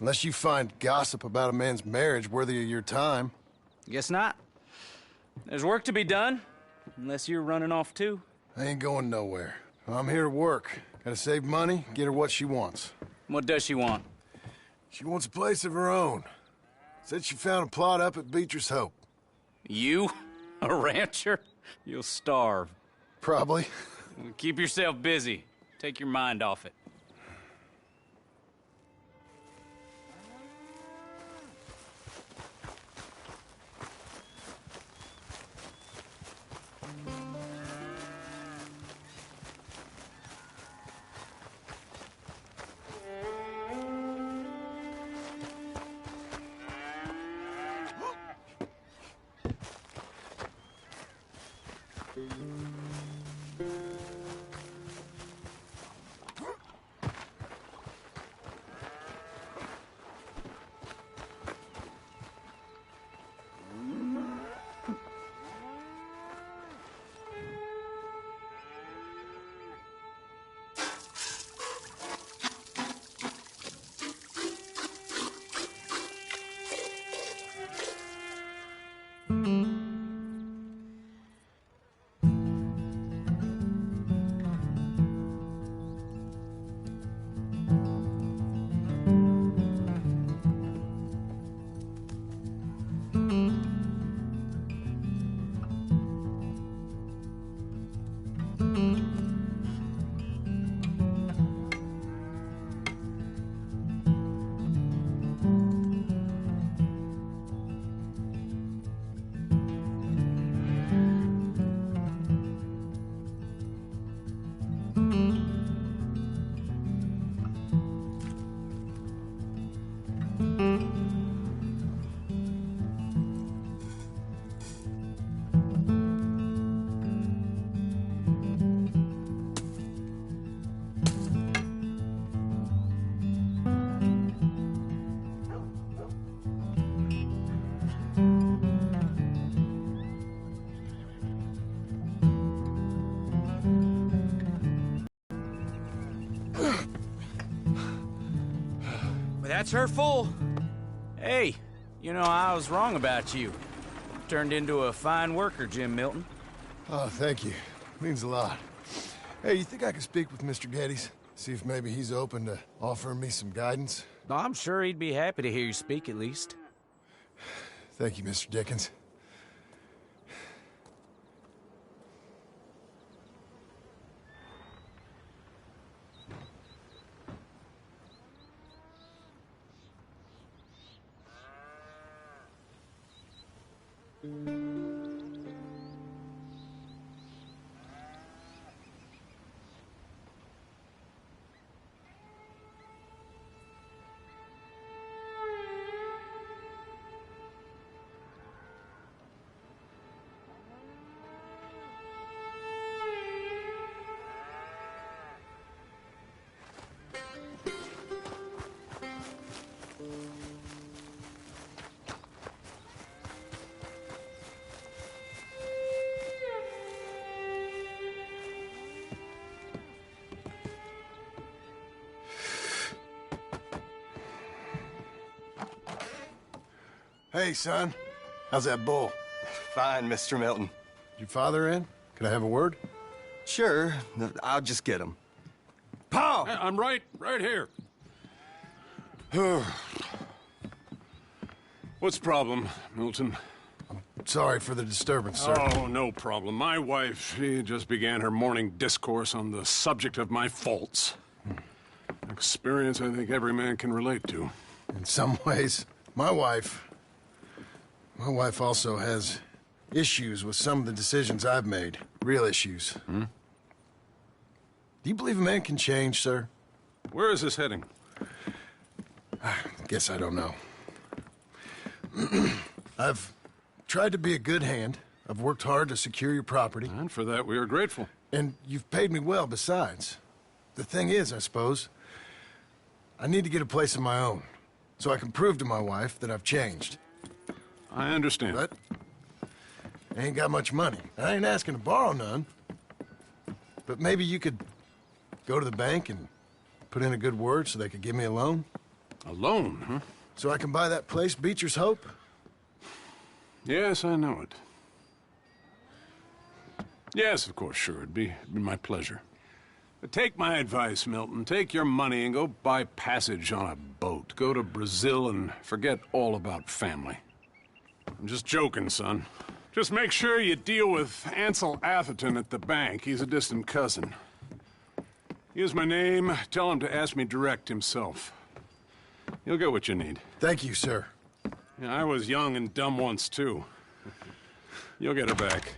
Unless you find gossip about a man's marriage worthy of your time. Guess not. There's work to be done, unless you're running off too. I ain't going nowhere. I'm here to work. Gotta save money, get her what she wants. What does she want? She wants a place of her own. Said she found a plot up at Beecher's Hope. You? A rancher? You'll starve. Probably. Keep yourself busy. Take your mind off it. That's her full. Hey, you know, I was wrong about you. Turned into a fine worker, Jim Milton. Oh, thank you. Means a lot. Hey, you think I could speak with Mr. Geddes? See if maybe he's open to offering me some guidance? I'm sure he'd be happy to hear you speak, at least. Thank you, Mr. Dickens. Hey, son. How's that bull? Fine, Mr. Milton. Your father in? Can I have a word? Sure, I'll just get him. Pa! I'm right here. What's the problem, Milton? Sorry for the disturbance, sir. Oh, no problem. My wife, she just began her morning discourse on the subject of my faults. Experience I think every man can relate to. In some ways, my wife also has issues with some of the decisions I've made. Real issues. Hmm? Do you believe a man can change, sir? Where is this heading? Guess I don't know. I've tried to be a good hand. I've worked hard to secure your property. And for that, we are grateful. And you've paid me well besides. The thing is, I suppose, I need to get a place of my own, so I can prove to my wife that I've changed. I understand. But I ain't got much money. I ain't asking to borrow none. But maybe you could go to the bank and put in a good word so they could give me a loan? Alone, huh? So I can buy that place, Beecher's Hope? Yes, I know it. Yes, of course, sure. It'd be my pleasure. But take my advice, Milton. Take your money and go buy passage on a boat. Go to Brazil and forget all about family. I'm just joking, son. Just make sure you deal with Ansel Atherton at the bank. He's a distant cousin. Use my name. Tell him to ask me direct himself. You'll get what you need. Thank you, sir. Yeah, I was young and dumb once, too. You'll get her back.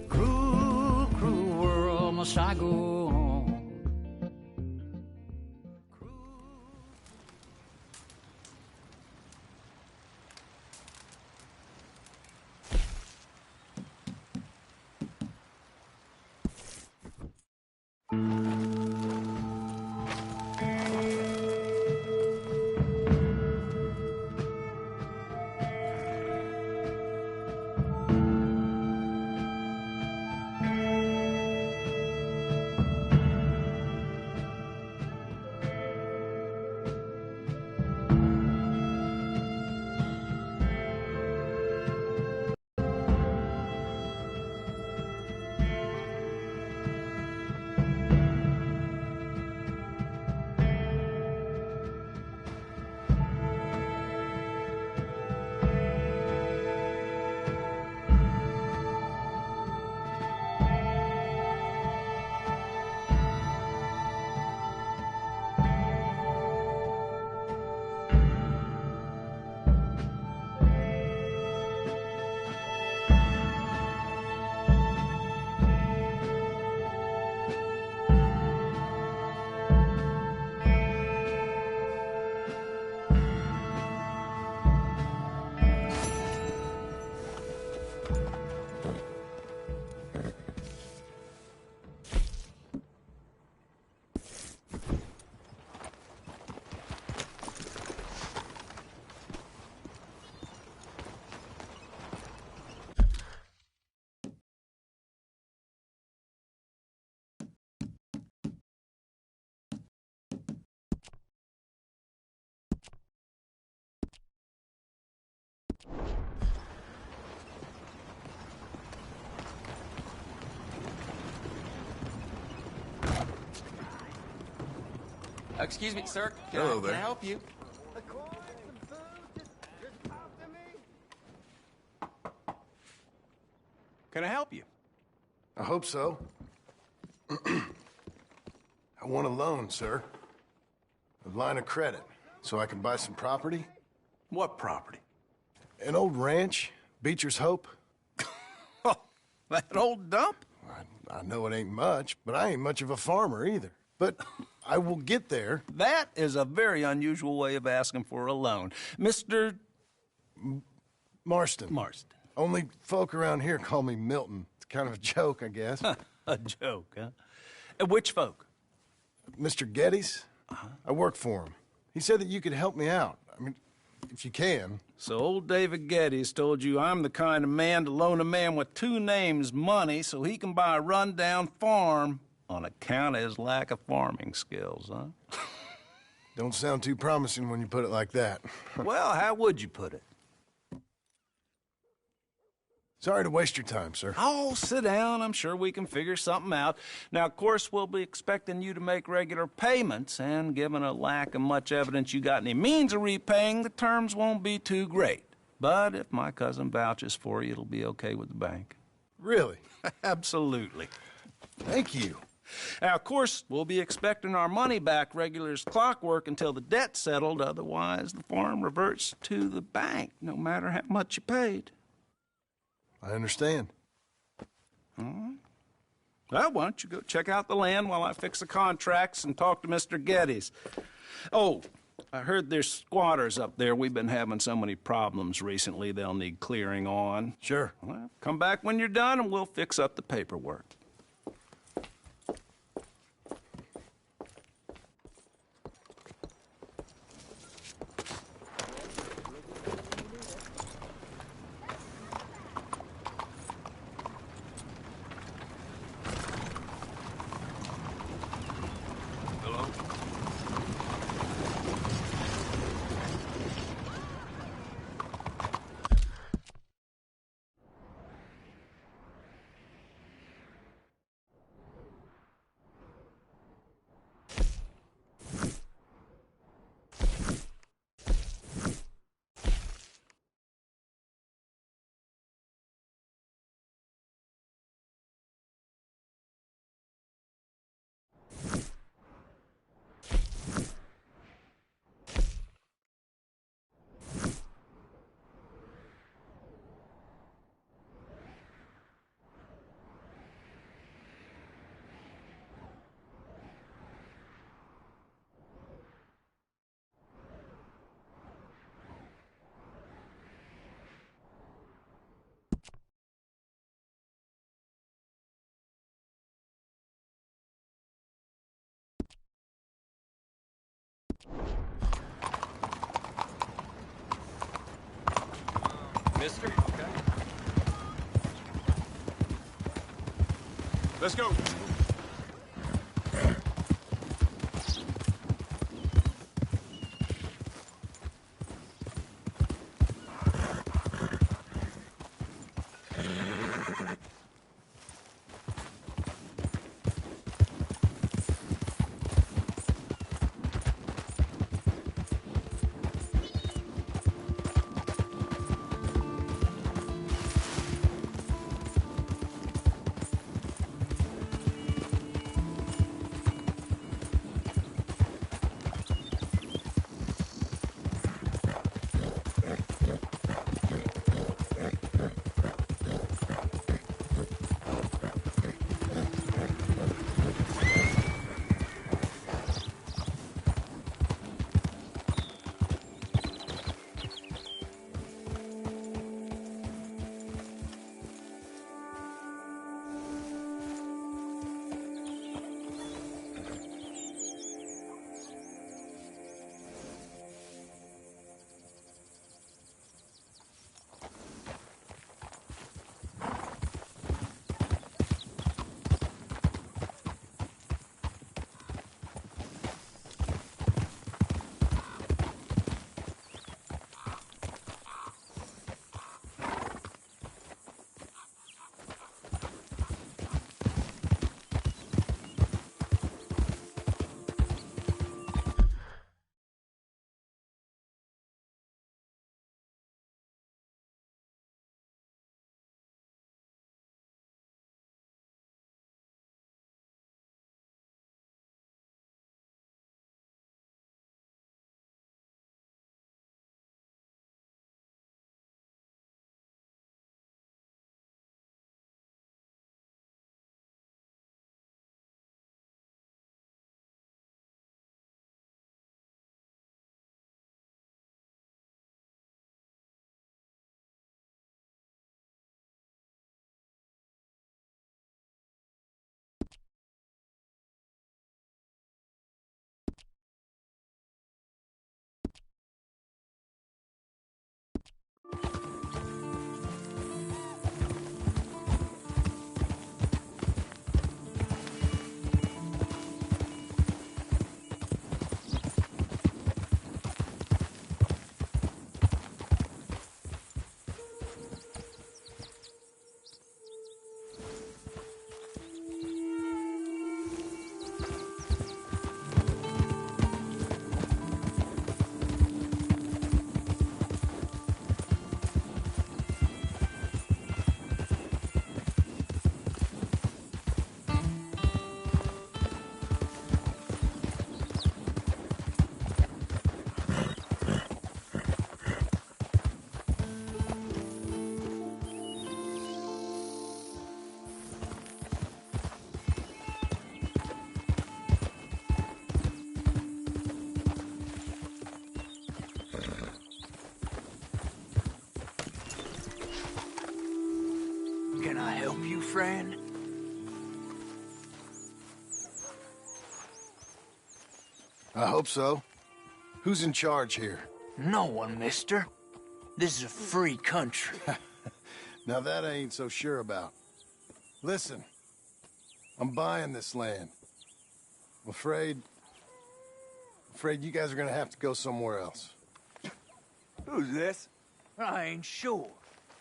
Cruel, cruel world, must I go on? Excuse me, sir. Hello Can there. I help you? Can I help you? I hope so. I want a loan, sir. A line of credit, so I can buy some property. What property? An old ranch, Beecher's Hope. Oh, that old dump? I know it ain't much, but I ain't much of a farmer either. But I will get there. That is a very unusual way of asking for a loan. Mr. Marston. Marston. Only folk around here call me Milton. It's kind of a joke, I guess. A joke, huh? And which folk? Mr. Geddes? I work for him. He said that you could help me out. I mean, if you can. So old David Geddes told you I'm the kind of man to loan a man with two names money so he can buy a rundown farm on account of his lack of farming skills, huh? Don't sound too promising when you put it like that. Well, how would you put it? Sorry to waste your time, sir. Oh, sit down. I'm sure we can figure something out. Now, of course, we'll be expecting you to make regular payments, and given a lack of much evidence you got any means of repaying, the terms won't be too great. But if my cousin vouches for you, it'll be okay with the bank. Really? Absolutely. Thank you. Now, of course, we'll be expecting our money back regular as clockwork until the debt's settled. Otherwise, the farm reverts to the bank, no matter how much you paid. I understand. All right. Well, why don't you go check out the land while I fix the contracts and talk to Mr. Geddes. Oh, I heard there's squatters up there. We've been having so many problems recently they'll need clearing on. Sure. Well, come back when you're done and we'll fix up the paperwork. Mister? Okay. Let's go. friend? I hope so. Who's in charge here? No one, mister. This is a free country. Now that I ain't so sure about. Listen, I'm buying this land. I'm afraid you guys are gonna have to go somewhere else. Who's this? I ain't sure.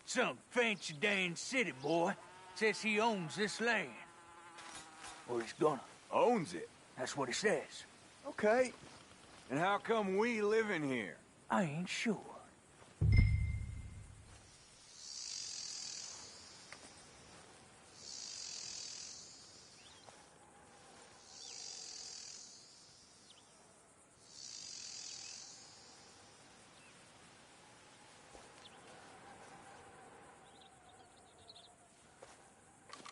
Some fancy Dan city boy says he owns this land. Or he's gonna. Owns it. That's what he says. Okay. And how come we live in here? I ain't sure.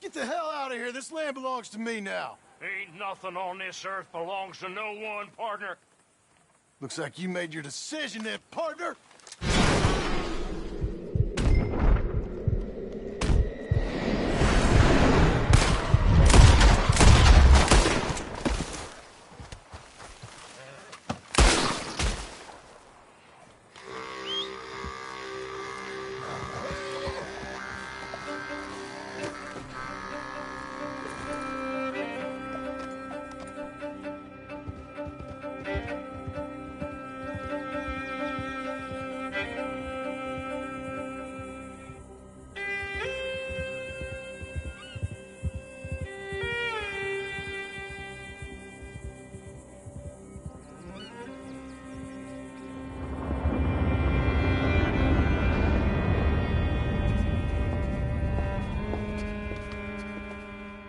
Get the hell out of here. This land belongs to me now. Ain't nothing on this earth belongs to no one, partner. Looks like you made your decision then, partner.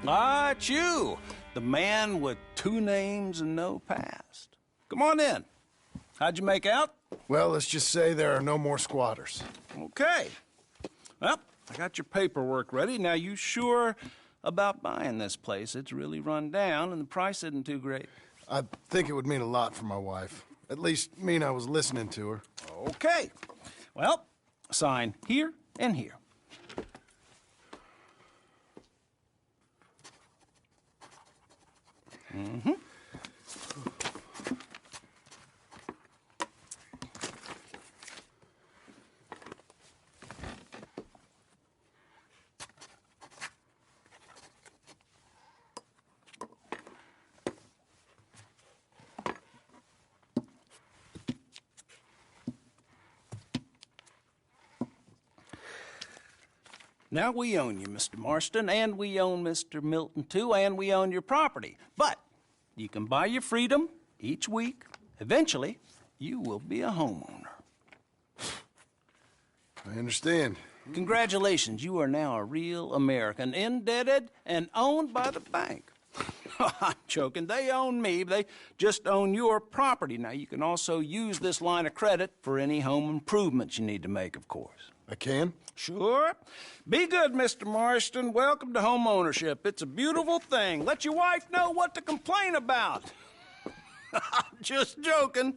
Ah, it's you, the man with 2 names and no past. Come on in. How'd you make out? Well, let's just say there are no more squatters. Okay. Well, I got your paperwork ready. Now, you sure about buying this place? It's really run down, and the price isn't too great. I think it would mean a lot for my wife. At least mean I was listening to her. Okay. Well, sign here and here. Mm-hmm. Now we own you, Mr. Marston, and we own Mr. Milton, too, and we own your property. But you can buy your freedom each week. Eventually, you will be a homeowner. I understand. Congratulations, you are now a real American, indebted and owned by the bank. I'm joking. They own me. They just own your property. Now, you can also use this line of credit for any home improvements you need to make, of course. I can? Sure. Be good, Mr. Marston. Welcome to home ownership. It's a beautiful thing. Let your wife know what to complain about. Just joking.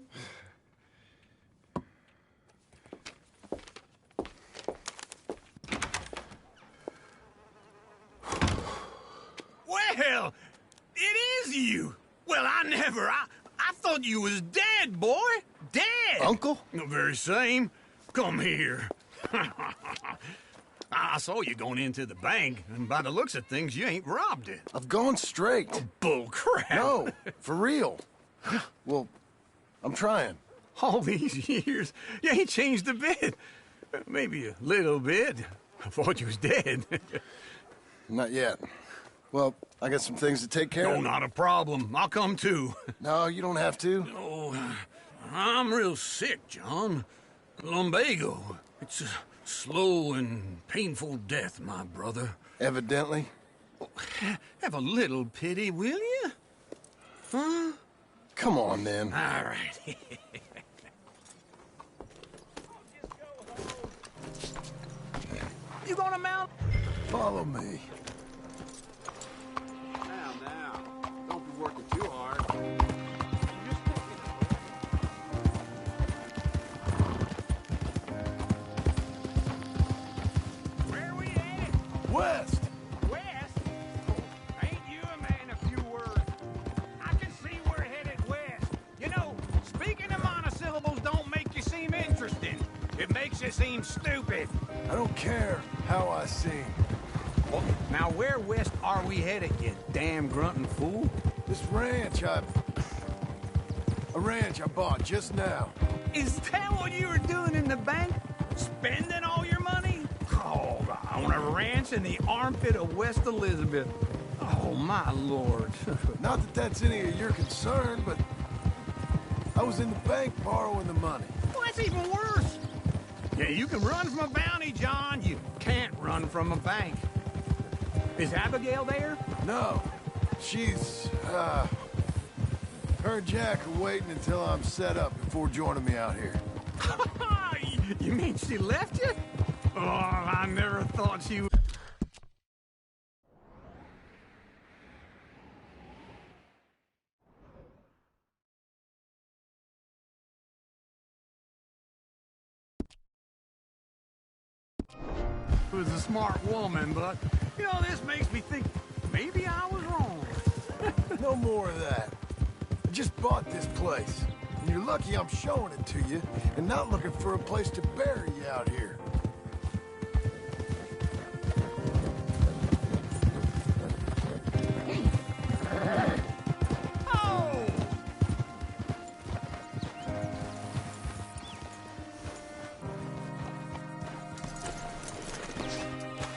Well, it is you. Well, I thought you was dead, boy. Dead. Uncle? The very same. Come here. I saw you going into the bank, and by the looks of things, you ain't robbed it. I've gone straight. Bull crap. No, for real. Well, I'm trying. All these years, you ain't changed a bit. Maybe a little bit. I thought you was dead. Not yet. Well, I got some things to take care No, of. not a problem. I'll come too. No, you don't have to. Oh, I'm real sick, John. Lumbago. It's a slow and painful death, my brother. Evidently. Have a little pity, will you? Huh? Come on, then. All right. You gonna mount? Follow me. Now. Don't be working too hard. Where we at? West. West? It makes you seem stupid. I don't care how I seem. Well, now where west are we headed, you damn grunting fool? This ranch I bought just now. Is that what you were doing in the bank? Spending all your money? Oh, on a ranch in the armpit of West Elizabeth. Oh, my lord. Not that that's any of your concern, but I was in the bank borrowing the money. Well, that's even worse. Yeah, you can run from a bounty, John. You can't run from a bank. Is Abigail there? No, she's, her and Jack are waiting until I'm set up before joining me out here. You mean she left you? Oh, I never thought she would. Was a smart woman, but, you know, this makes me think maybe I was wrong. No more of that. I just bought this place, and you're lucky I'm showing it to you and not looking for a place to bury you out here. Oh!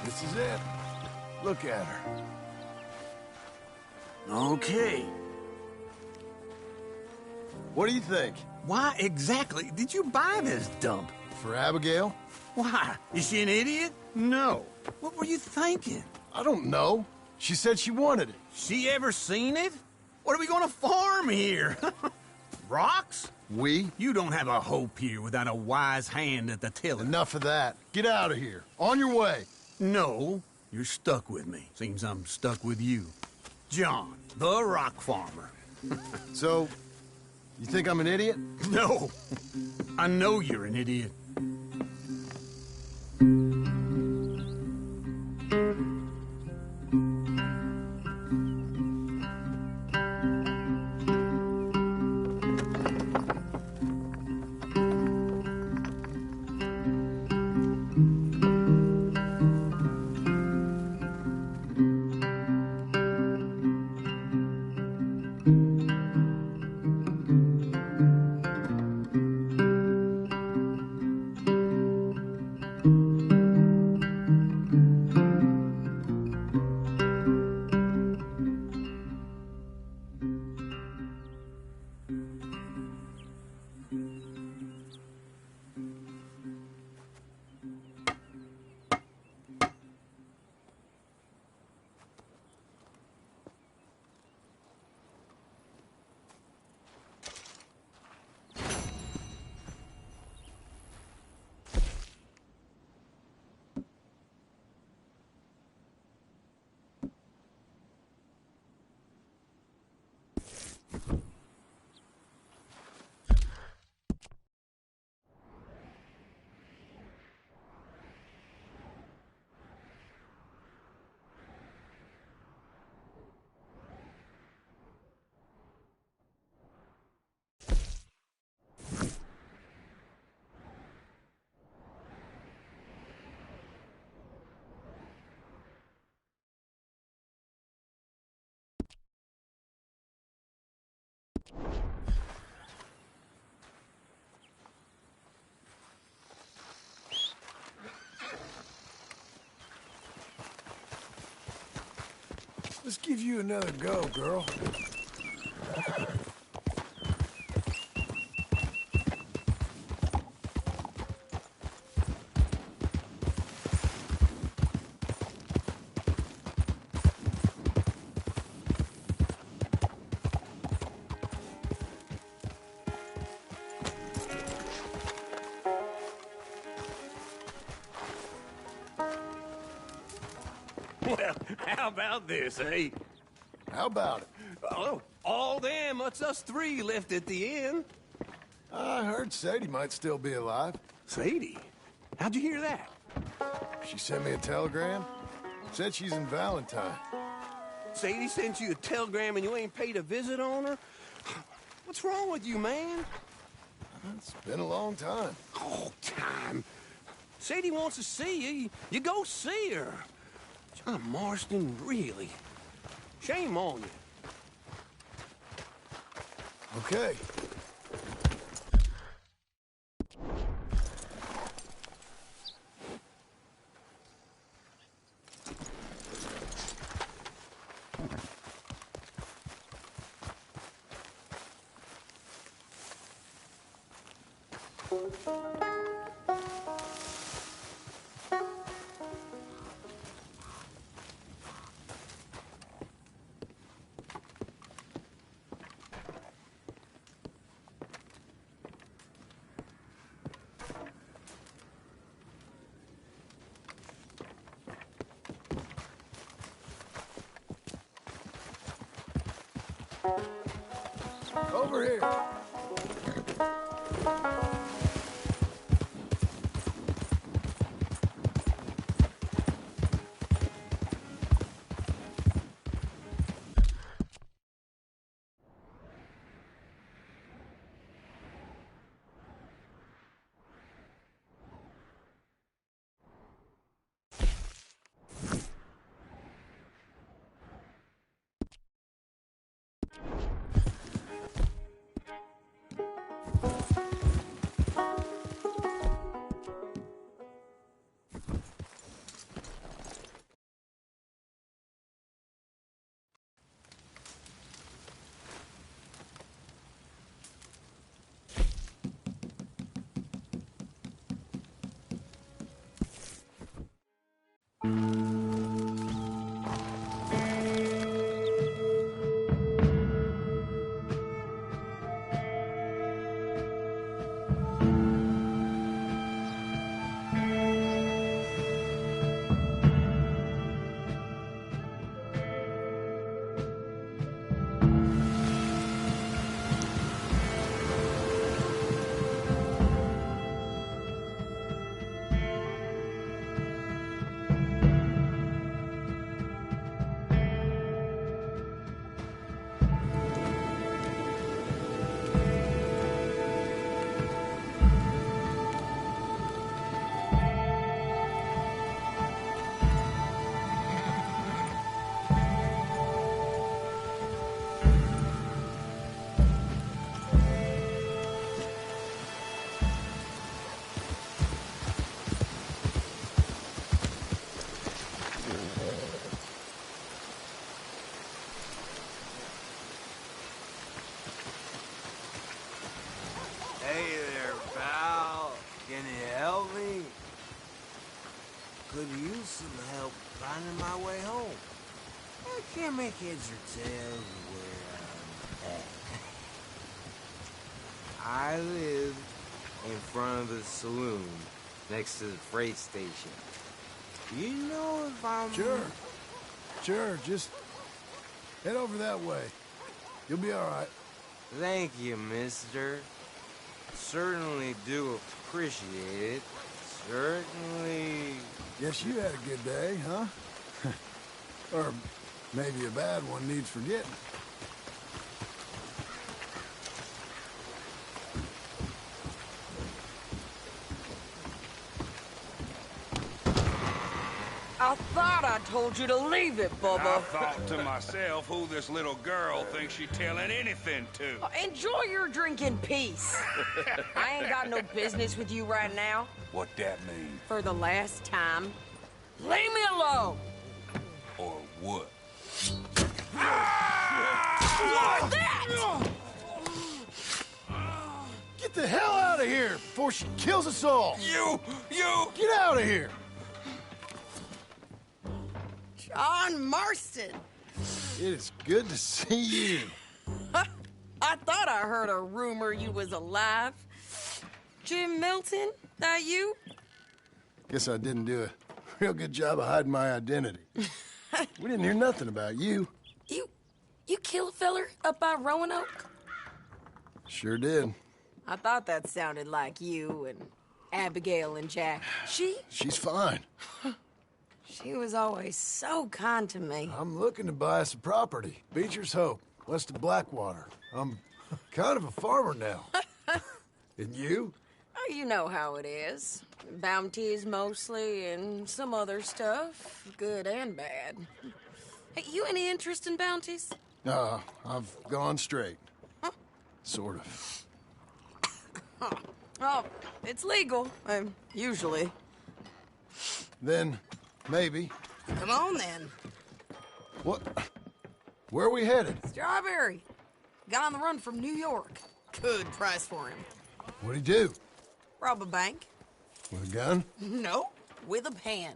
This is it. Look at her. Okay. What do you think? Why exactly did you buy this dump? For Abigail? Why? Is she an idiot? No. What were you thinking? I don't know. She said she wanted it. She ever seen it? What are we gonna farm here? Rocks? We? You don't have a hope here without a wise hand at the tiller. Enough of that. Get out of here. On your way. No, you're stuck with me. Seems I'm stuck with you. John, the rock farmer. So, you think I'm an idiot? No, I know you're an idiot. Let's give you another go, girl. Well, how about this, eh? How about it? Oh, all them, it's us three left at the inn. I heard Sadie might still be alive. Sadie? How'd you hear that? She sent me a telegram. Said she's in Valentine. Sadie sent you a telegram and you ain't paid a visit on her? What's wrong with you, man? It's been a long time. Oh, time. time. Sadie wants to see you. You go see her. John Marston, really. Shame on you. Okay. Over here. Hey there, pal. Can you help me? Could use some help finding my way home. I can't make heads or tails of where I'm at. I live in front of the saloon next to the freight station. You know if I'm... Sure, just head over that way. You'll be all right. Thank you, mister. Certainly do appreciate it. Certainly... Guess you had a good day, huh? Or maybe a bad one needs forgetting. I thought I told you to leave it, Bubba. I thought to myself who this little girl thinks she's telling anything to. Enjoy your drink in peace. I ain't got no business with you right now. What that mean? For the last time, leave me alone. Or what? What's that? Get the hell out of here before she kills us all! You! Get out of here! John Marston. It is good to see you. I thought I heard a rumor you was alive. Jim Milton, that you? Guess I didn't do a real good job of hiding my identity. We didn't hear nothing about you. You kill a feller up by Roanoke? Sure did. I thought that sounded like you and Abigail and Jack. She's fine. She was always so kind to me. I'm looking to buy us a property. Beecher's Hope, west of Blackwater. I'm kind of a farmer now. And you? You know how it is. Bounties mostly, and some other stuff, good and bad. Hey, you any interest in bounties? I've gone straight. Huh? Sort of. Huh. Oh, it's legal, usually. Then, maybe. Come on, then. What? Where are we headed? Strawberry. Got on the run from New York. Good price for him. What'd he do? Rob a bank. With a gun? No, with a pen.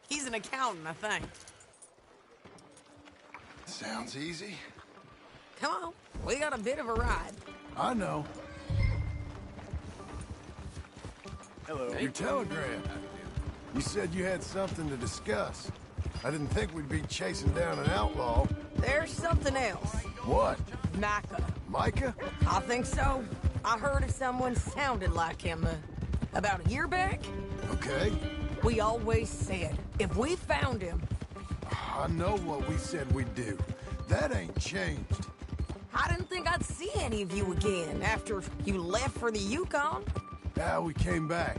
He's an accountant, I think. Sounds easy. Come on, we got a bit of a ride. I know. Hello. Your telegram. You said you had something to discuss. I didn't think we'd be chasing down an outlaw. There's something else. What? Micah. Micah? I think so. I heard of someone sounded like him about a year back. Okay. We always said, if we found him... I know what we said we'd do. That ain't changed. I didn't think I'd see any of you again after you left for the Yukon. Now we came back.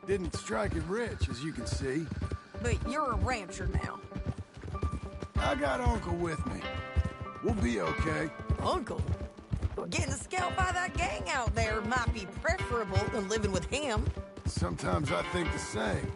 Didn't strike it rich, as you can see. But you're a rancher now. I got Uncle with me. We'll be okay. Uncle? Well, getting scalped by that gang out there might be preferable than living with him. Sometimes I think the same.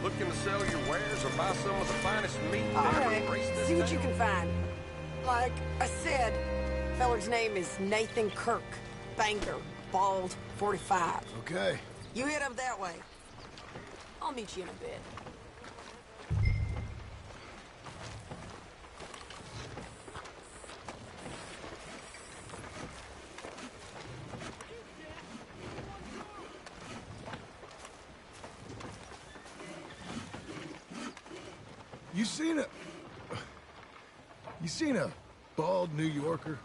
Looking to sell your wares or buy some of the finest meat All to ever right, grace this see what town? you can find. Like I said, feller's name is Nathan Kirk. Banker, bald, 45. Okay. You head up that way. I'll meet you in a bit. You seen a bald New Yorker,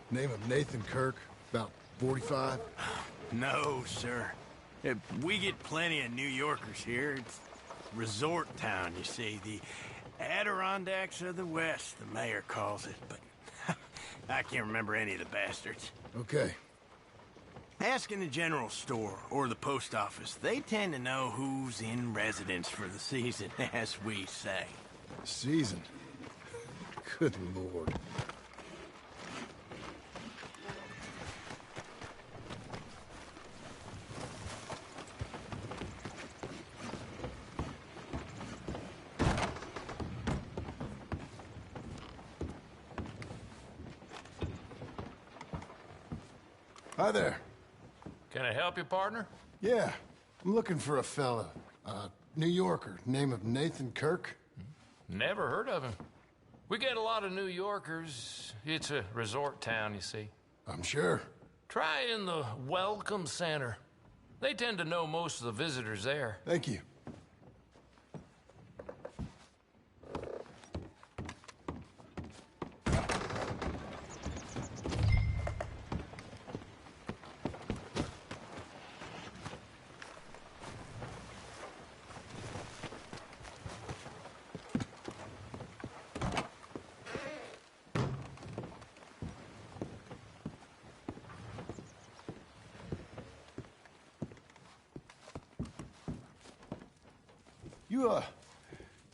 name of Nathan Kirk, about 45? No, sir. We get plenty of New Yorkers here. It's resort town, you see. The Adirondacks of the West, the mayor calls it. But I can't remember any of the bastards. Okay. Ask in the general store or the post office. They tend to know who's in residence for the season, as we say. Season? Good Lord. Hi there. Can I help you, partner? Yeah, I'm looking for a fella. New Yorker, name of Nathan Kirk. Never heard of him. We get a lot of New Yorkers. It's a resort town, you see. I'm sure. Try in the Welcome Center. They tend to know most of the visitors there. Thank you.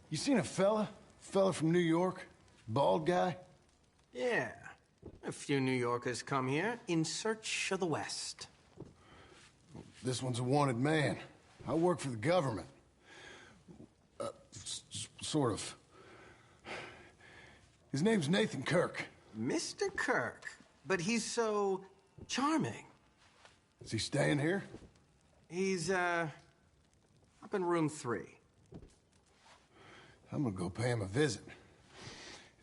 You seen a fella? Fella from New York? Bald guy? Yeah. A few New Yorkers come here in search of the West. This one's a wanted man. I work for the government. Sort of. His name's Nathan Kirk. Mr. Kirk? But he's so charming. Is he staying here? He's, up in room 3. I'm gonna go pay him a visit.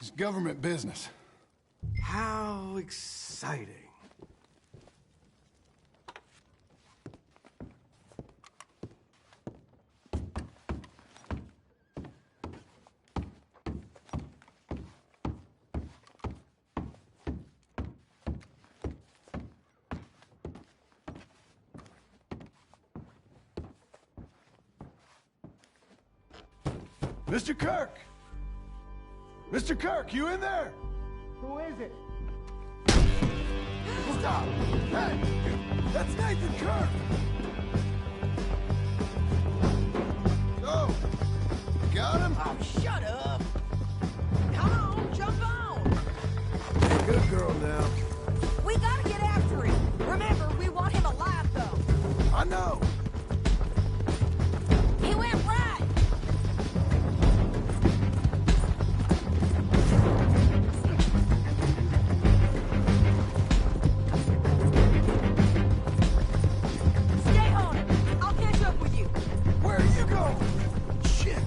It's government business. How exciting. Mr. Kirk! Mr. Kirk, you in there? Who is it? Stop! Hey! That's Nathan Kirk! Oh! Got him? Oh, shut up! Come on, jump on! Good girl now. We gotta get after him. Remember, we want him alive, though. I know! He went right! Stay on it. I'll catch up with you. Where are you going? Shit!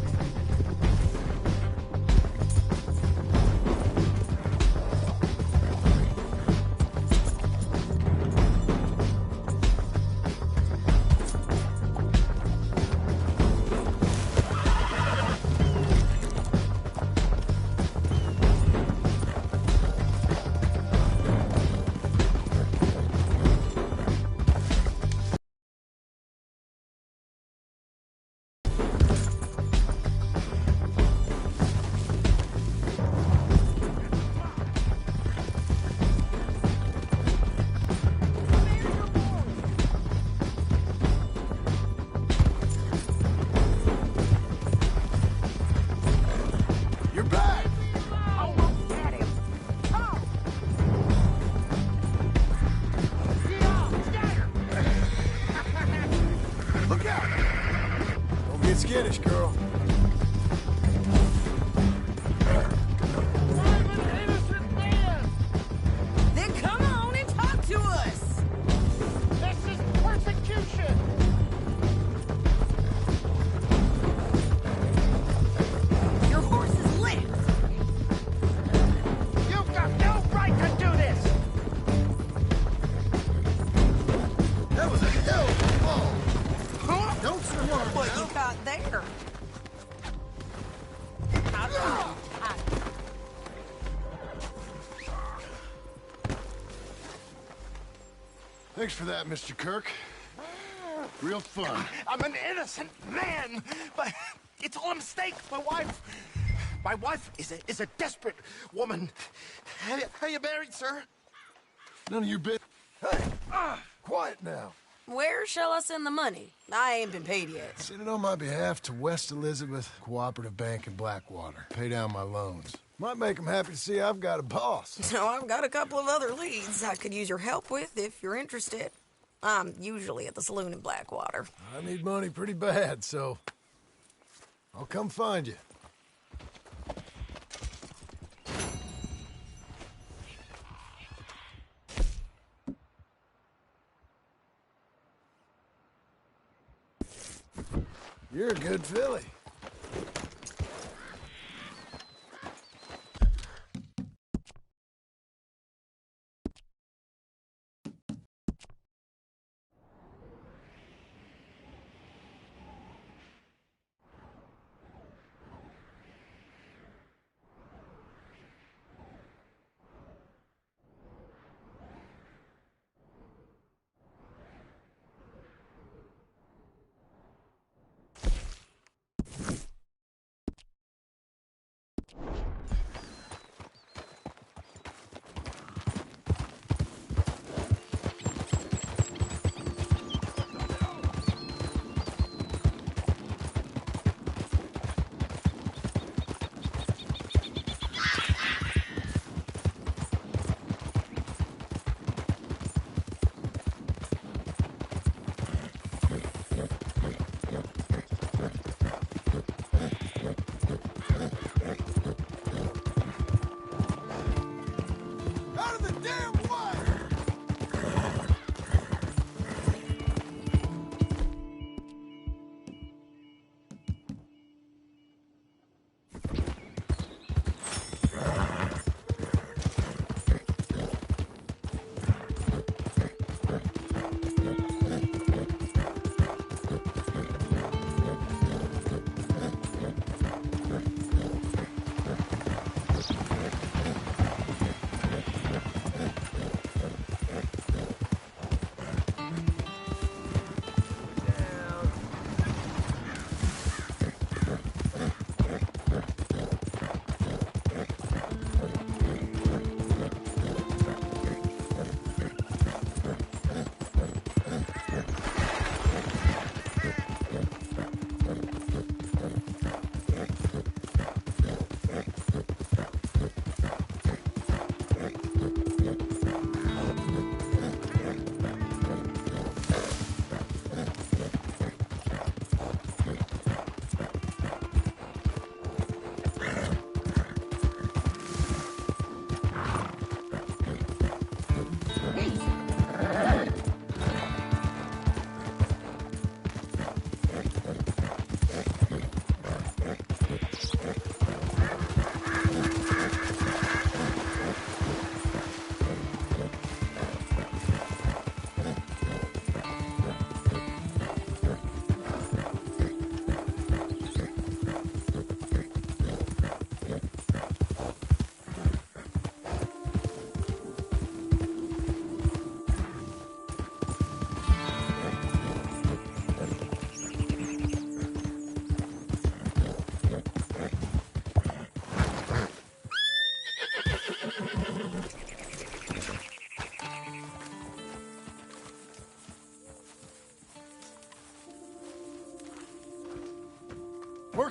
You're back! Almost had him. Come on. Look out! Don't get skittish, girl. Then come on and talk to us. This is persecution! Your horse is lit. You've got no right to do this! That was a hell of a fall. Don't swerve What now. you got there? Thanks for that, Mr. Kirk. Real fun. I'm an innocent man, but it's all a mistake. My wife is a desperate woman. Are you married, sir? None of your bit. Hey, quiet now. Where shall I send the money? I ain't been paid yet. Send it on my behalf to West Elizabeth Cooperative Bank in Blackwater. Pay down my loans. Might make them happy to see I've got a boss. So I've got a couple of other leads I could use your help with if you're interested. I'm usually at the saloon in Blackwater. I need money pretty bad, so I'll come find you. You're a good filly.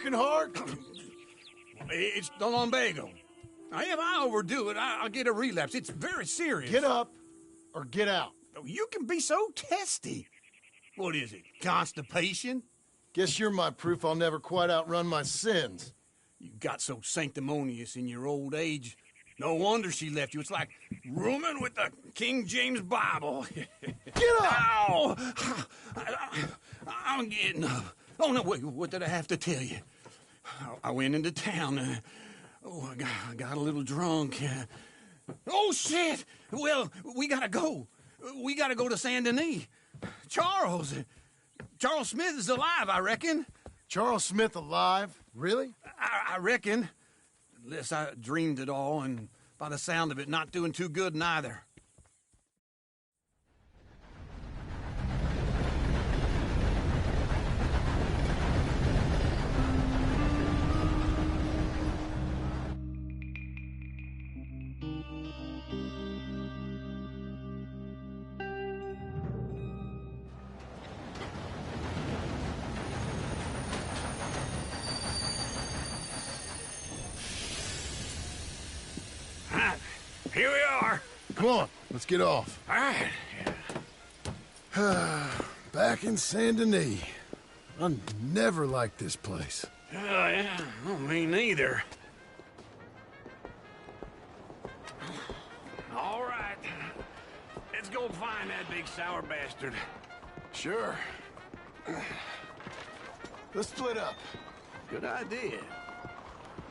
working hard? It's the lumbago. Now, if I overdo it, I'll get a relapse. It's very serious. Get up or get out. You can be so testy. What is it, constipation? Guess you're my proof I'll never quite outrun my sins. You got so sanctimonious in your old age. No wonder she left you. It's like rooming with the King James Bible. Get up! Ow! I'm getting up. Oh, no, wait, what did I have to tell you? I went into town. I got a little drunk. Oh, shit! Well, we gotta go. We gotta go to Saint Denis. Charles Smith is alive, I reckon. Charles Smith alive? Really? I reckon. Unless I dreamed it all, and by the sound of it, not doing too good neither. Here we are. Come on, let's get off. All right. Back in Saint Denis. I never liked this place. Oh, yeah. Oh, me neither. All right. Let's go find that big sour bastard. Sure. Let's split up. Good idea.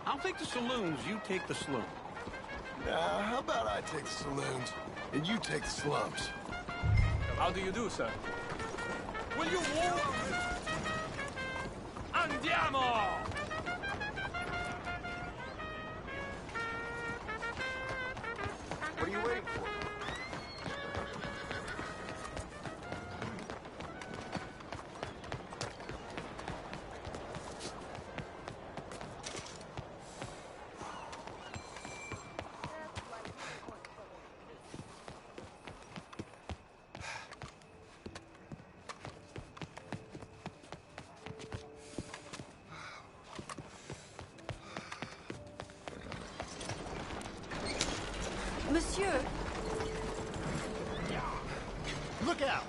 I'll take the saloons, you take the slums. Now, how about I take the saloons and you take the slums? How do you do, sir? Will you walk? Andiamo! What are you waiting for? Monsieur. Look out!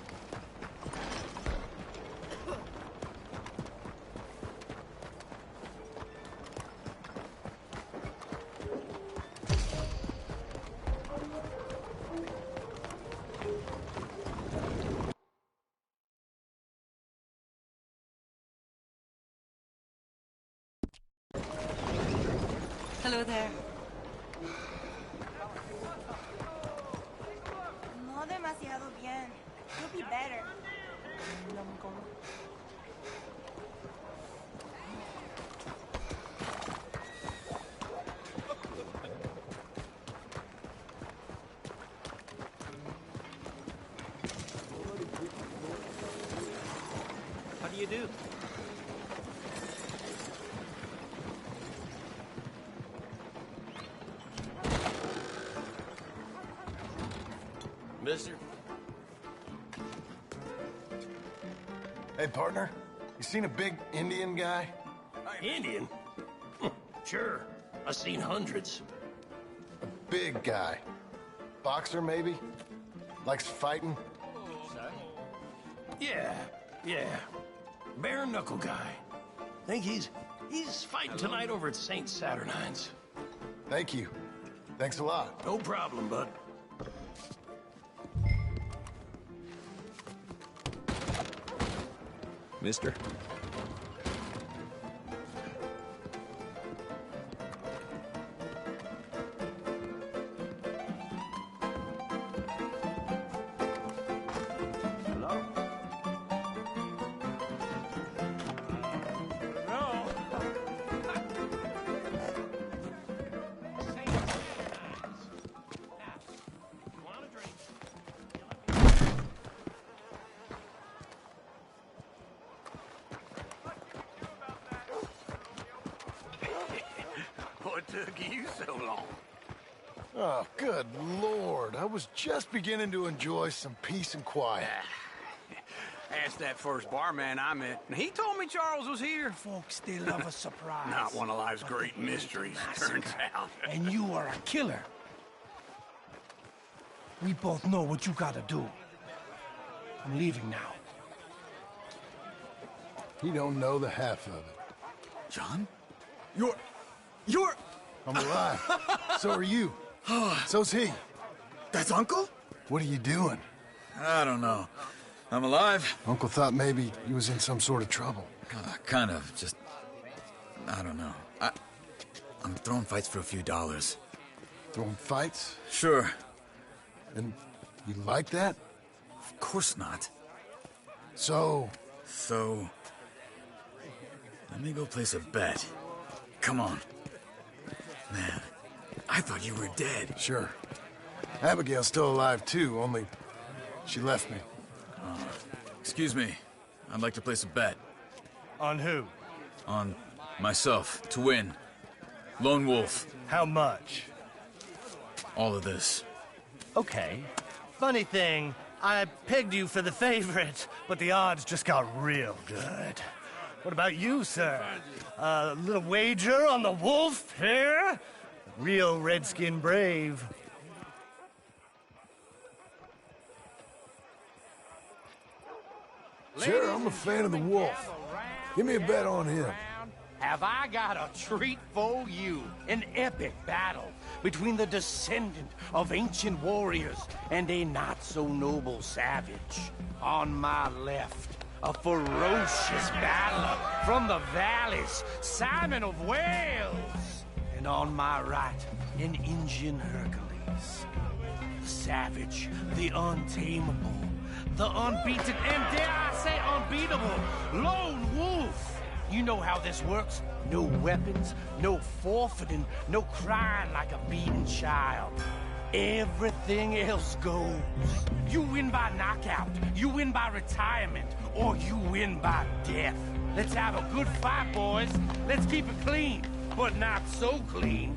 Hello there. No demasiado bien. You'll be better. How do you do? Mister? Hey, partner, you seen a big Indian guy? Indian? Sure. I've seen hundreds. A big guy. Boxer, maybe? Likes fighting? Yeah. Bare knuckle guy. Think he's fighting tonight over at St. Saturnine's. Thank you. Thanks a lot. No problem, bud. Mister? What took you so long? Oh, good Lord. I was just beginning to enjoy some peace and quiet. Asked that first barman I met, and he told me Charles was here. Folks, they love a surprise. Not one of life's great mysteries, turns out. And you are a killer. We both know what you gotta do. I'm leaving now. He don't know the half of it. John? You're... I'm alive. So are you. So's he. That's Uncle? What are you doing? I don't know. I'm alive. Uncle thought maybe he was in some sort of trouble. Kind of. Just... I don't know. I'm throwing fights for a few dollars. Throwing fights? Sure. And you like that? Of course not. So... Let me go place a bet. Come on. Man, I thought you were dead. Sure. Abigail's still alive, too, only she left me. Excuse me. I'd like to place a bet. On who? On myself, to win. Lone Wolf. How much? All of this. Okay. Funny thing, I pegged you for the favorite, but the odds just got real good. What about you, sir? A little wager on the wolf here? Real redskin brave. Sure, I'm a fan of the wolf. Give me a bet on him. Have I got a treat for you? An epic battle between the descendant of ancient warriors and a not-so-noble savage. On my left, a ferocious battler from the valleys, Simon of Wales. And on my right, an Indian Hercules. The savage, the untamable, the unbeaten, and dare I say unbeatable, Lone Wolf. You know how this works. No weapons, no forfeiting, no crying like a beaten child. Everything else goes. You win by knockout, you win by retirement, or you win by death. Let's have a good fight, boys. Let's keep it clean, but not so clean.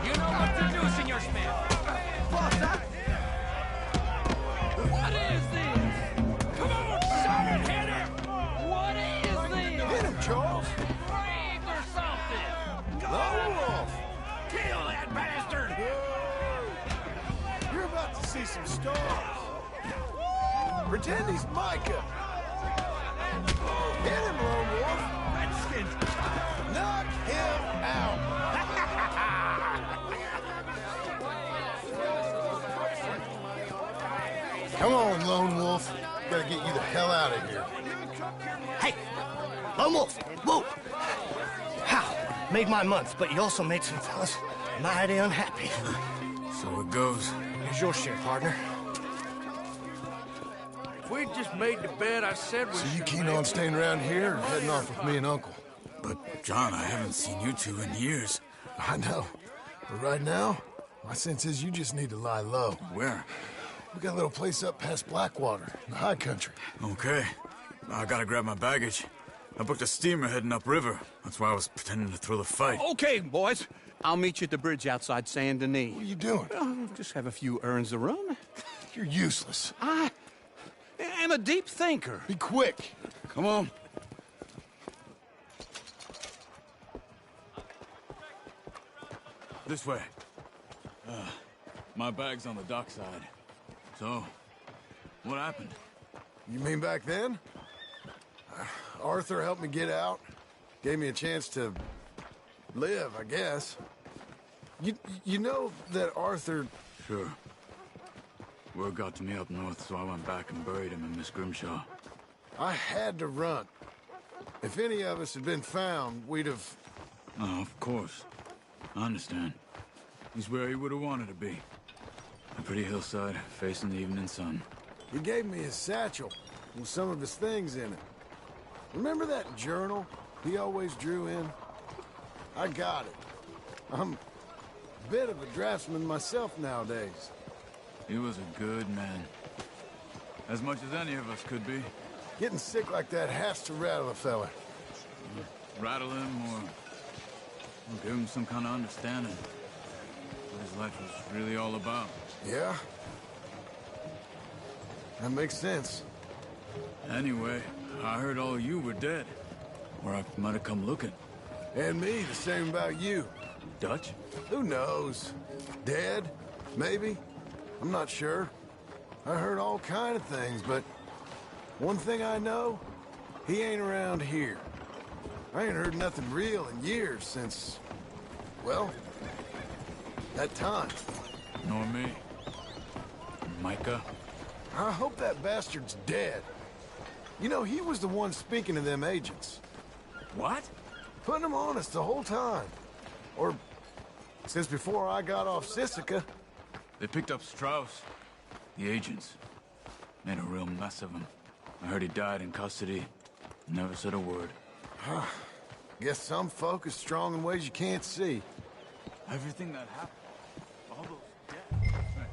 You know what to do, Senor Smith. What is this? Come on, Simon, hit him! What is this? Hit him, Charles! Rigged or something! Lone Wolf! Kill that bastard! You're about to see some stars. Pretend he's Micah. Hit him, Lone Wolf! Redskins! Knock him out! Come on, Lone Wolf. Gotta get you the hell out of here. Hey! Lone Wolf! Whoa! How? Made my month, but you also made some fellas mighty unhappy. So it goes. Here's your share, partner. If we'd just made the bet I said we So you should keen make, on staying around here or heading off with me and Uncle? But, John, I haven't seen you two in years. I know. But right now, my sense is you just need to lie low. Where? We got a little place up past Blackwater, in the high country. Okay. I gotta grab my baggage. I booked a steamer heading upriver. That's why I was pretending to throw the fight. Okay, boys. I'll meet you at the bridge outside Saint Denis. What are you doing? Just have a few errands to run. You're useless. I am a deep thinker. Be quick. Come on. This way. My bag's on the dockside. So, what happened? You mean back then? Arthur helped me get out. Gave me a chance to live, I guess. You know that Arthur... Sure. Word got to me up north, so I went back and buried him in Miss Grimshaw. I had to run. If any of us had been found, we'd have... Oh, of course. I understand. He's where he would have wanted to be. A pretty hillside, facing the evening sun. He gave me his satchel with some of his things in it. Remember that journal he always drew in? I got it. I'm a bit of a draftsman myself nowadays. He was a good man. As much as any of us could be. Getting sick like that has to rattle a fella. Rattle him or give him some kind of understanding. What his life was really all about. Yeah. That makes sense. Anyway, I heard all you were dead. Or I might have come looking. And me, the same about you. Dutch? Who knows? Dead? Maybe? I'm not sure. I heard all kind of things, but one thing I know, he ain't around here. I ain't heard nothing real in years since, well, that time. Nor me. Micah? I hope that bastard's dead. You know, he was the one speaking to them agents. What? Putting them on us the whole time. Or since before I got off Sisika. They picked up Strauss. The agents. Made a real mess of him. I heard he died in custody. Never said a word. Guess some folk is strong in ways you can't see. Everything that happened. All those deaths. Hey,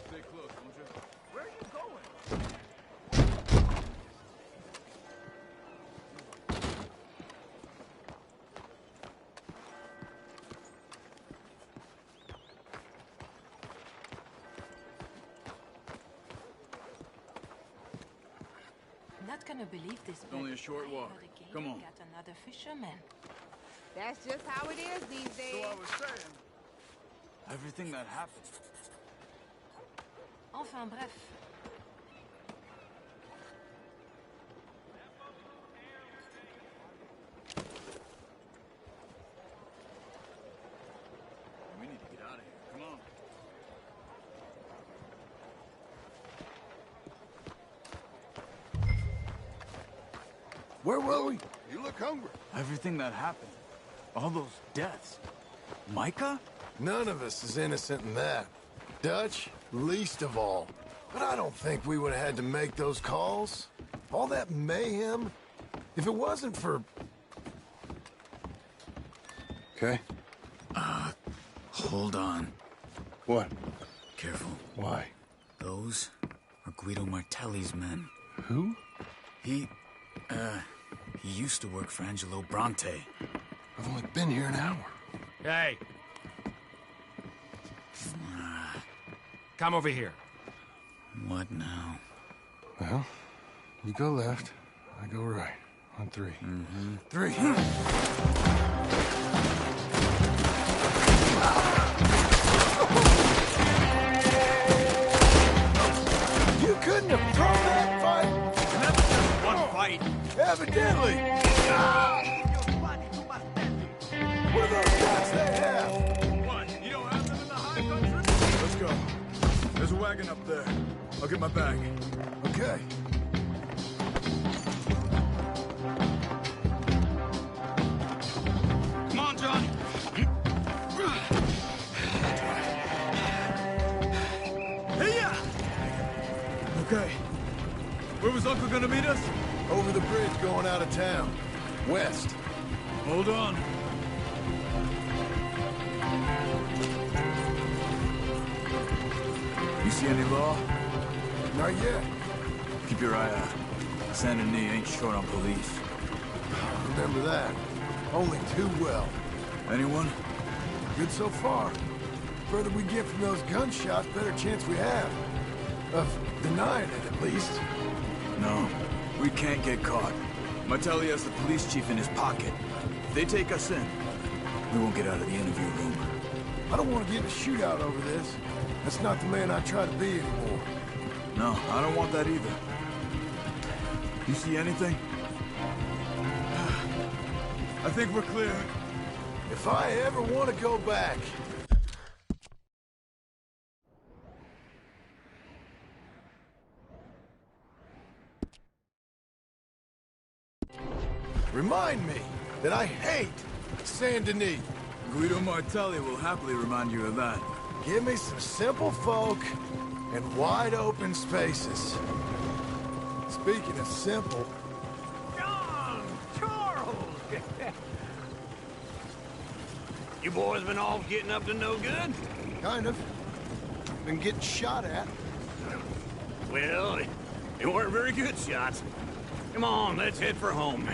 stay close, won't you? Where are you going? Not gonna believe this. It's only a short walk. Come on. Got another fisherman. That's just how it is these days. So I was saying, everything that happened. Enfin bref. We need to get out of here. Come on. Where were we? You look hungry. Everything that happened. All those deaths. Micah? None of us is innocent in that. Dutch, least of all. But I don't think we would have had to make those calls. All that mayhem. If it wasn't for... Okay. Hold on. What? Careful. Why? Those are Guido Martelli's men. Who? He used to work for Angelo Bronte. I've only been here an hour. Hey. Come over here. What now? Well, you go left, I go right. On three. Mm-hmm. 3. You couldn't have thrown that fight? It's never just one fight. Evidently. What are those guys they have? What? You don't have them in the high country? Let's go. There's a wagon up there. I'll get my bag. Okay. Come on, Johnny. Hey-ya! Okay. Where was Uncle gonna meet us? Over the bridge going out of town. West. Hold on. You see any law? Not yet. Keep your eye out. Saint Denis ain't short on police. Remember that. Only too well. Anyone? Good so far. Further we get from those gunshots, better chance we have. Of denying it, at least. No. We can't get caught. Martelli has the police chief in his pocket. If they take us in, we won't get out of the interview room. I don't want to get in a shootout over this. That's not the man I try to be anymore. No, I don't want that either. You see anything? I think we're clear. If I ever want to go back... Remind me that I hate Saint Denis. Guido Martelli will happily remind you of that. Give me some simple folk and wide open spaces. Speaking of simple... John! Charles! You boys been all getting up to no good? Kind of. Been getting shot at. Well, they weren't very good shots. Come on, let's head for home.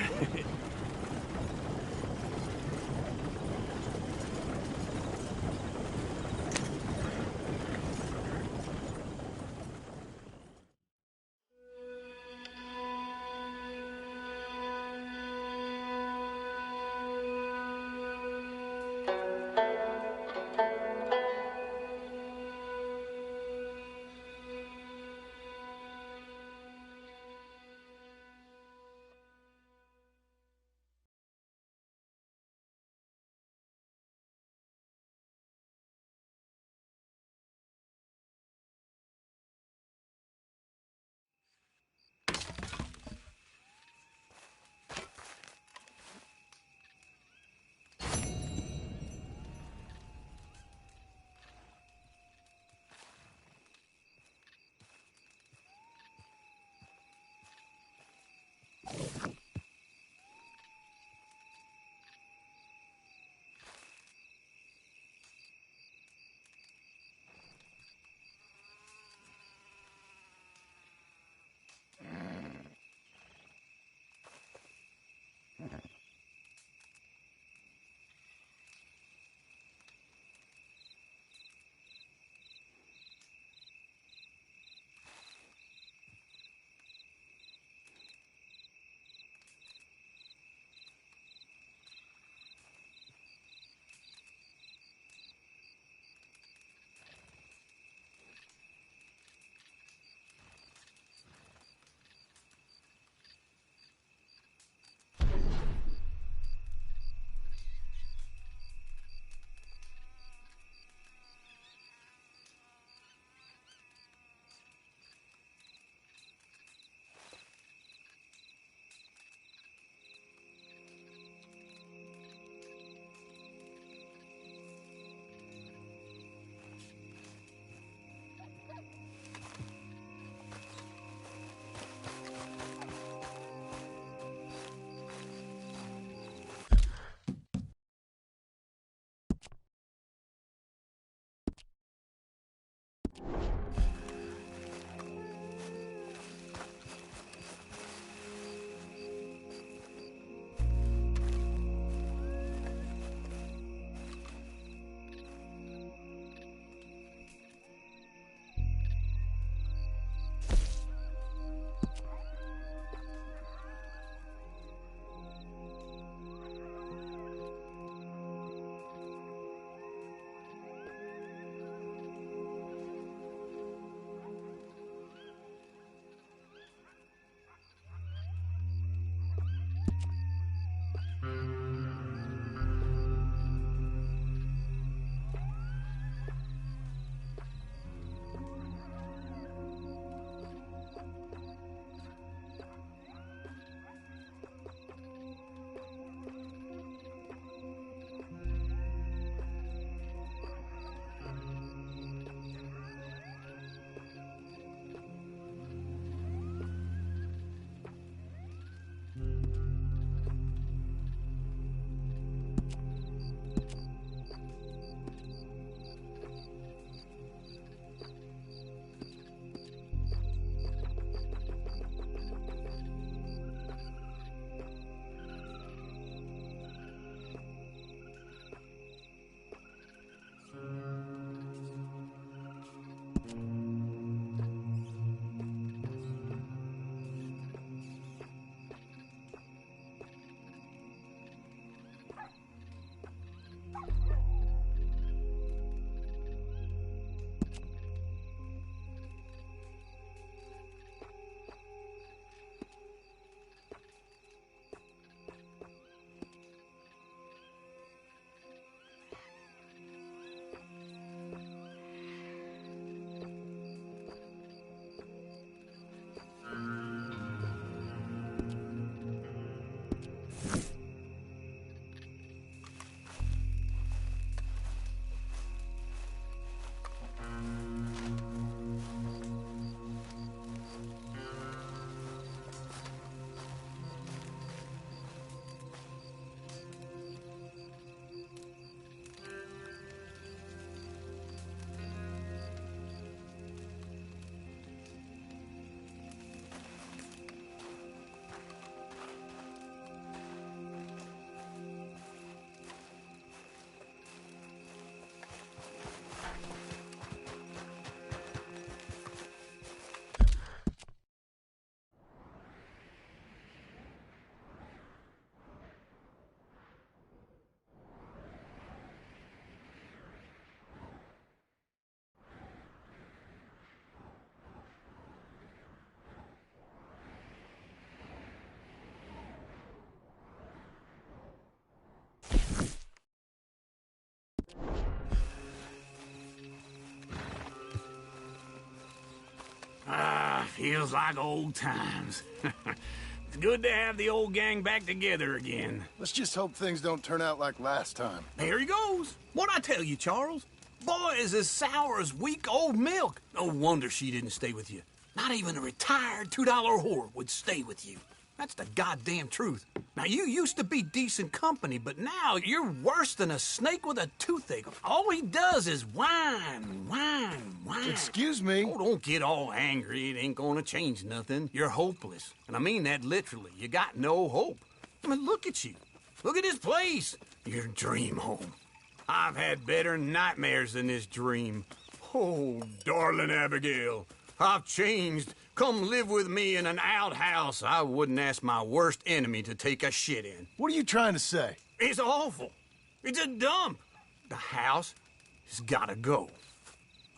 Feels like old times. It's good to have the old gang back together again. Let's just hope things don't turn out like last time. There he goes. What'd I tell you, Charles? Boy is as sour as week-old milk. No wonder she didn't stay with you. Not even a retired $2 whore would stay with you. That's the goddamn truth. Now, you used to be decent company, but now you're worse than a snake with a toothache. All he does is whine. Excuse me? Oh, don't get all angry. It ain't gonna change nothing. You're hopeless. And I mean that literally. You got no hope. I mean, look at you. Look at this place. Your dream home. I've had better nightmares than this dream. Oh, darling Abigail, I've changed. Come live with me in an outhouse I wouldn't ask my worst enemy to take a shit in. What are you trying to say? It's awful. It's a dump. The house has gotta go.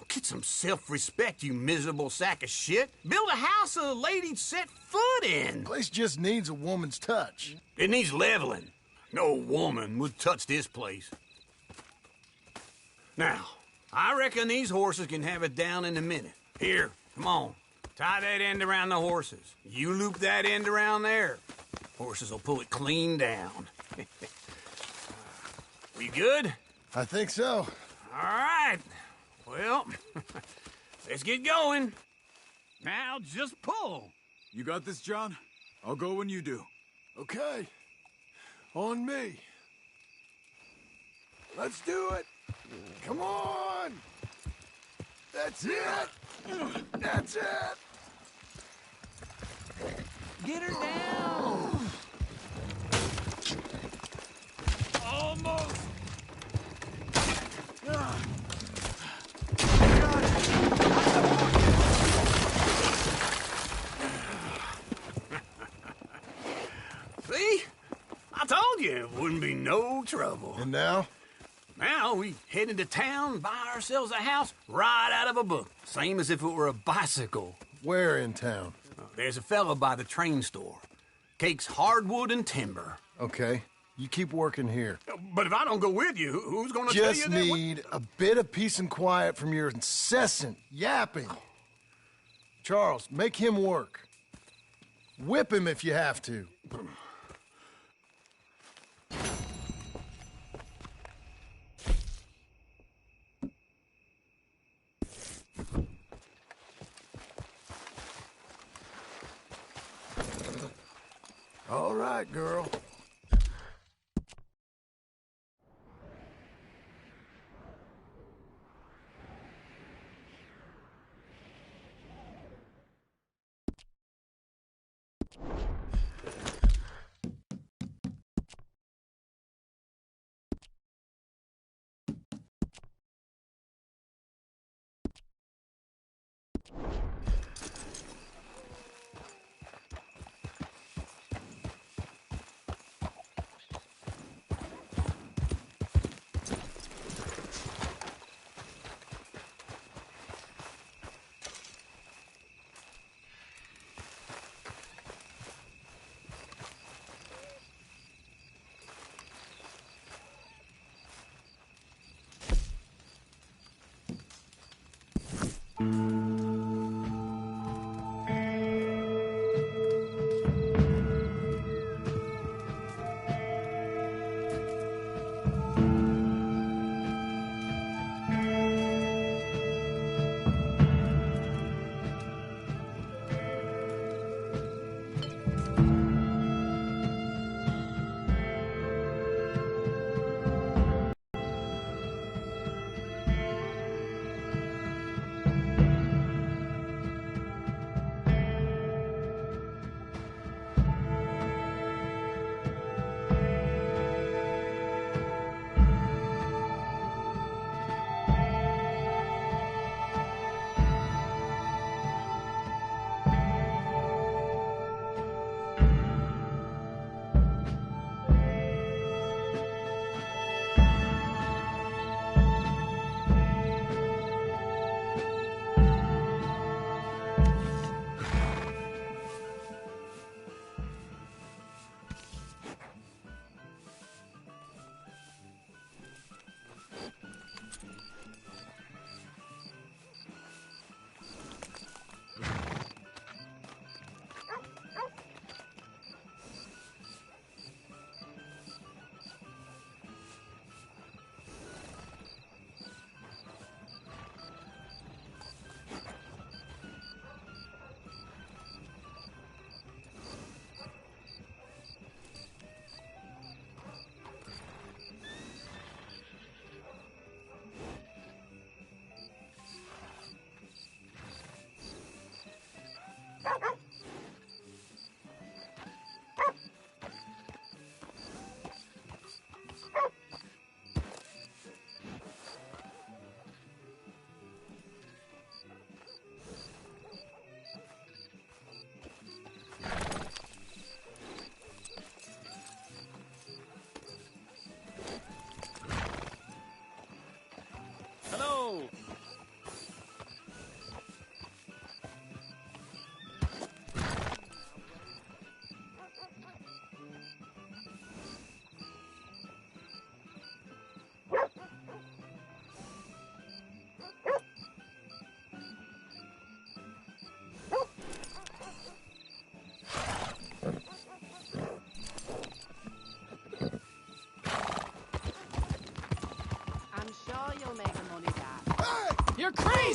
Get some self-respect, you miserable sack of shit. Build a house a lady'd set foot in. The place just needs a woman's touch. It needs leveling. No woman would touch this place. Now, I reckon these horses can have it down in a minute. Here, come on. Tie that end around the horses. You loop that end around there. Horses will pull it clean down. We good? I think so. All right. Well, let's get going. Now, just pull. You got this, John? I'll go when you do. Okay. On me. Let's do it. Come on. That's it. That's it. Get her down. Almost. See? I told you it wouldn't be no trouble. And now? Now we head into town, buy ourselves a house right out of a book. Same as if it were a bicycle. Where in town? There's a fella by the train store. Cakes hardwood and timber. Okay. You keep working here. But if I don't go with you, who's gonna tell you Just that? need a bit of peace and quiet from your incessant yapping. Charles, make him work. Whip him if you have to. All right, girl.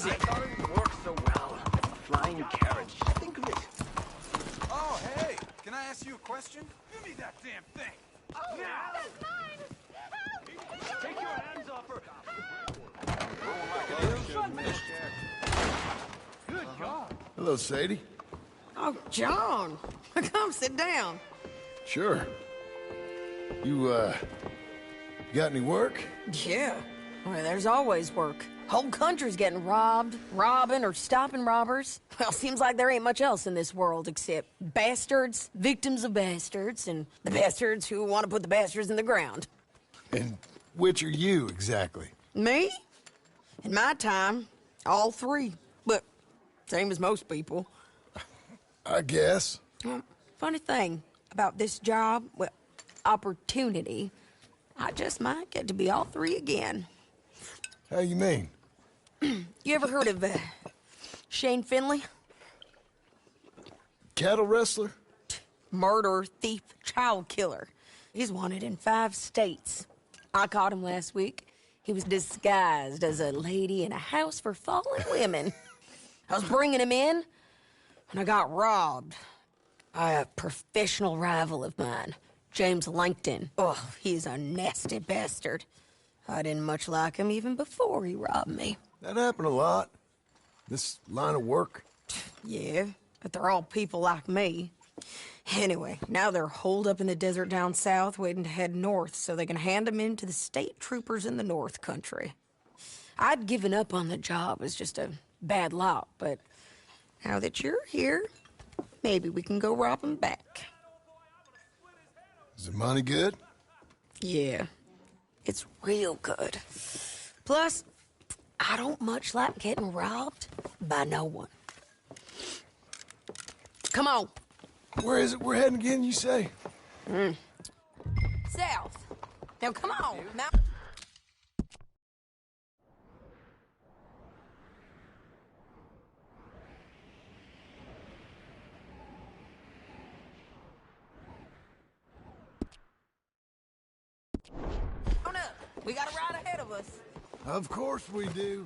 crazy. I thought it would work so well. Flying carriage. Think of it. Oh, hey, can I ask you a question? Give me that damn thing. Oh, now. that's mine. Take your hands off her. Good God. Hello, Sadie. Oh, John. Come sit down. Sure. You got any work? Yeah. Well, there's always work. Whole country's getting robbed, robbing, or stopping robbers. Well, seems like there ain't much else in this world except bastards, victims of bastards, and the bastards who want to put the bastards in the ground. And which are you, exactly? Me? In my time, all three. But same as most people. I guess. Funny thing about this job, well, opportunity, I just might get to be all three again. How you mean? You ever heard of Shane Finley? Cattle wrestler? Murderer, thief, child killer. He's wanted in 5 states. I caught him last week. He was disguised as a lady in a house for fallen women. I was bringing him in, and I got robbed by a professional rival of mine, James Langton. Oh, he's a nasty bastard. I didn't much like him even before he robbed me. That happened a lot. This line of work. Yeah, but they're all people like me. Anyway, now they're holed up in the desert down south, waiting to head north so they can hand them in to the state troopers in the north country. I'd given up on the job as just a bad lot, but now that you're here, maybe we can go rob them back. Is the money good? Yeah, it's real good. Plus, I don't much like getting robbed by no one. Come on. Where is it we're heading again, you say? South. Now, come on. Now. On up. We got a ride ahead of us. Of course we do.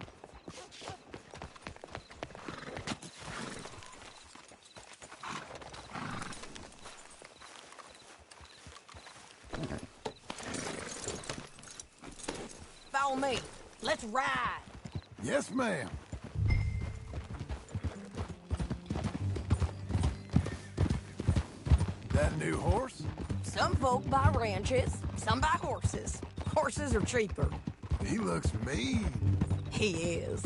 Follow me. Let's ride. Yes, ma'am. That new horse? Some folk buy ranches, some buy horses. Horses are cheaper. He looks mean. He is.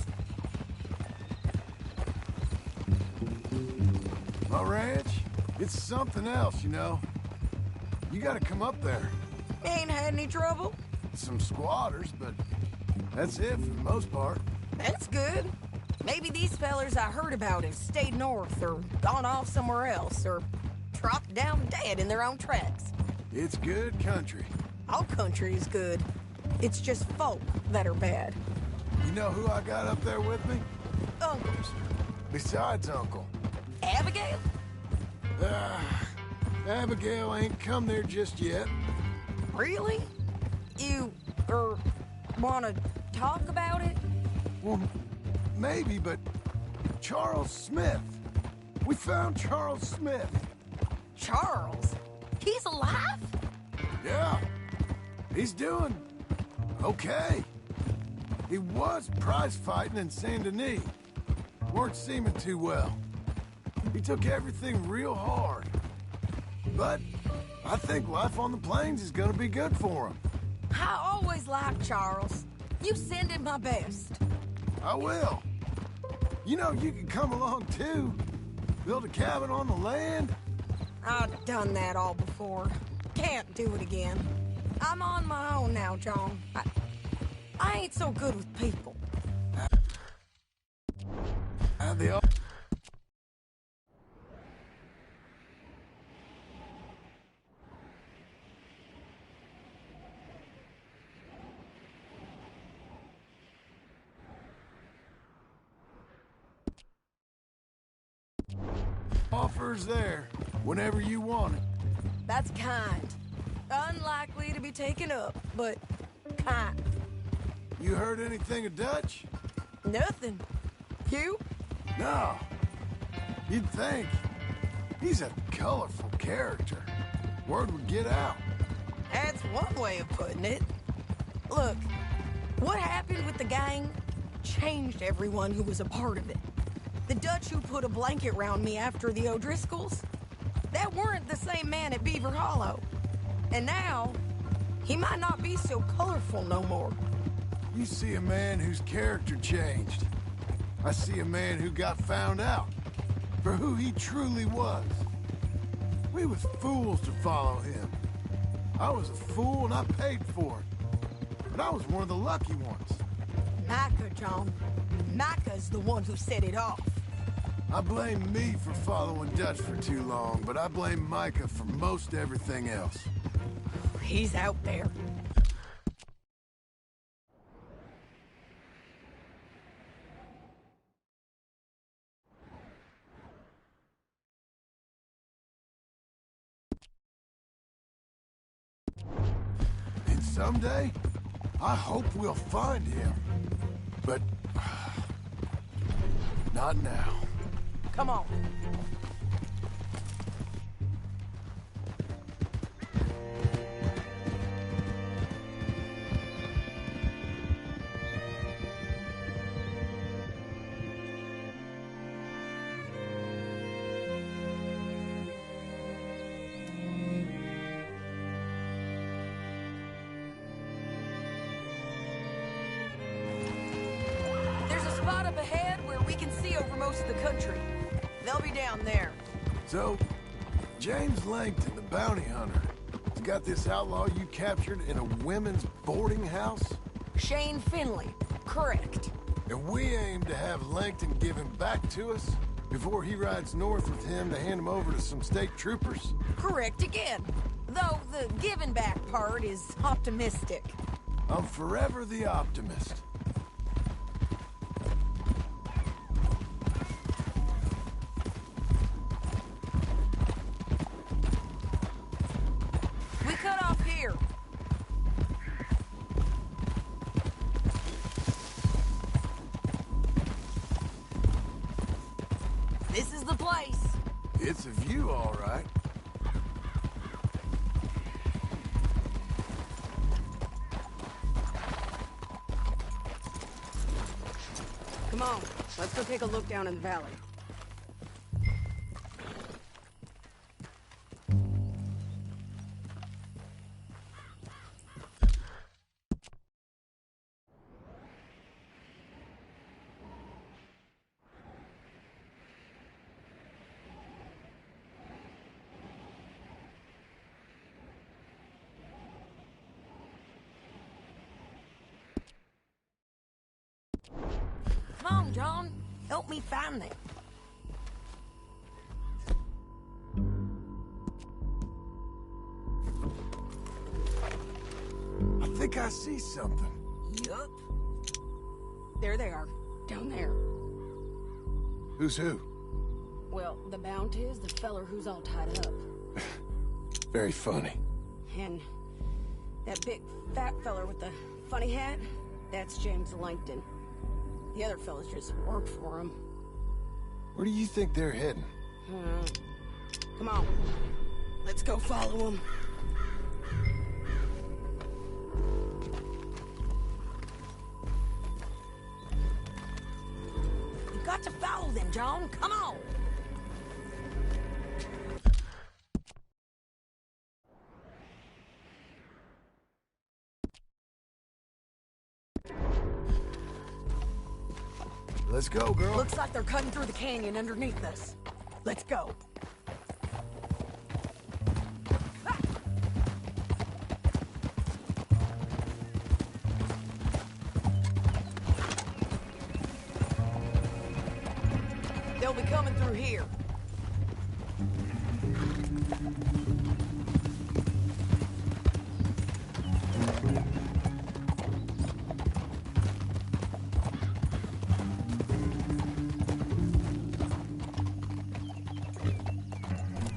My ranch, it's something else, you know. You gotta come up there. Ain't had any trouble? Some squatters, but that's it for the most part. That's good. Maybe these fellers I heard about have stayed north or gone off somewhere else or dropped down dead in their own tracks. It's good country. All country is good. It's just folk that are bad. You know who I got up there with me? Uncles. Besides Uncle. Abigail? Abigail ain't come there just yet. Really? You, wanna talk about it? Well, maybe, but Charles Smith. We found Charles Smith. Charles? He's alive? Yeah. He's doing okay. He was prize fighting in Saint Denis. Weren't seeming too well. He took everything real hard. But I think life on the plains is gonna be good for him. I always liked Charles. You send him my best. I will. You know, you can come along too. Build a cabin on the land. I've done that all before. Can't do it again. I'm on my own now, John. I ain't so good with people. The offer's there whenever you want it. That's kind. Unlikely to be taken up, but kind. You heard anything of Dutch? Nothing. You? No. You'd think. He's a colorful character. Word would get out. That's one way of putting it. Look, what happened with the gang changed everyone who was a part of it. The Dutch who put a blanket round me after the O'Driscolls, that weren't the same man at Beaver Hollow. And now, he might not be so colorful no more. You see a man whose character changed. I see a man who got found out for who he truly was. We was fools to follow him. I was a fool and I paid for it. But I was one of the lucky ones. Micah, John. Micah's the one who set it off. I blame me for following Dutch for too long, but I blame Micah for most everything else. He's out there. And someday, I hope we'll find him. But not now. Come on. There's a spot up ahead where we can see over most of the country. They'll be down there. So, James Langton, the bounty hunter, has got this outlaw you captured in a women's boarding house? Shane Finley. Correct. And we aim to have Langton give him back to us before he rides north with him to hand him over to some state troopers? Correct again. Though the giving back part is optimistic. I'm forever the optimist. We cut off here. This is the place. It's a view, all right. Come on, let's go take a look down in the valley. Come on, John. Help me find it. I think I see something. Yup. There they are. Down there. Who's who? Well, the Bounty is the feller who's all tied up. Very funny. And that big fat feller with the funny hat, that's James Langton. The other fellas just work for him. Where do you think they're heading? Come on. Let's go follow them. You got to follow them, John. Come on. Let's go, girl. Looks like they're cutting through the canyon underneath us. Let's go. They'll be coming through here.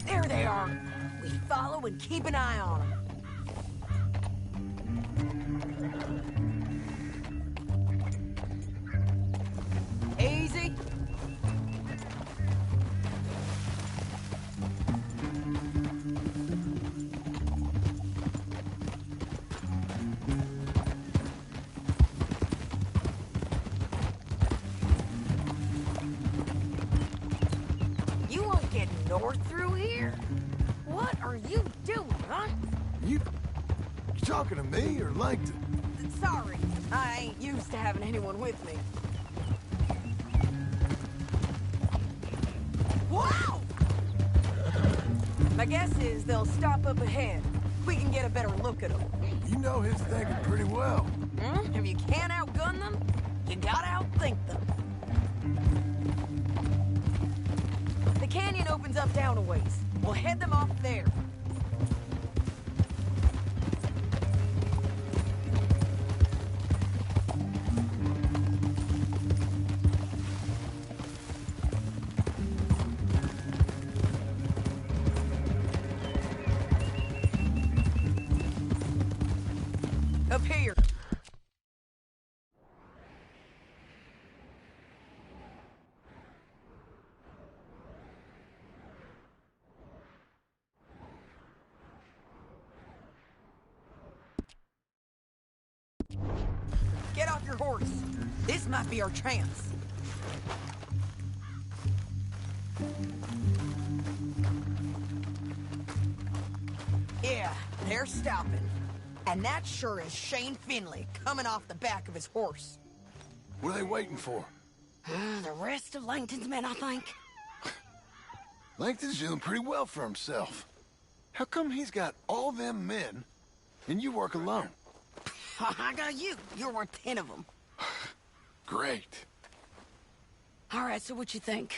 There they are. We follow and keep an eye on them. Easy. north through here? What are you doing, huh? You talking to me or Langton? Sorry, I ain't used to having anyone with me. Wow! My guess is they'll stop up ahead. We can get a better look at them. You know his thinking pretty well. If you can't outgun them, you gotta outthink them. The canyon opens up down a ways. We'll head them off there. Up here. Get off your horse. This might be our chance. Yeah, they're stopping. And that sure is Shane Finley coming off the back of his horse. What are they waiting for? The rest of Langton's men, I think. Langton's doing pretty well for himself. How come he's got all them men and you work alone? I got you. You're worth 10 of them. Great. All right, so what you think?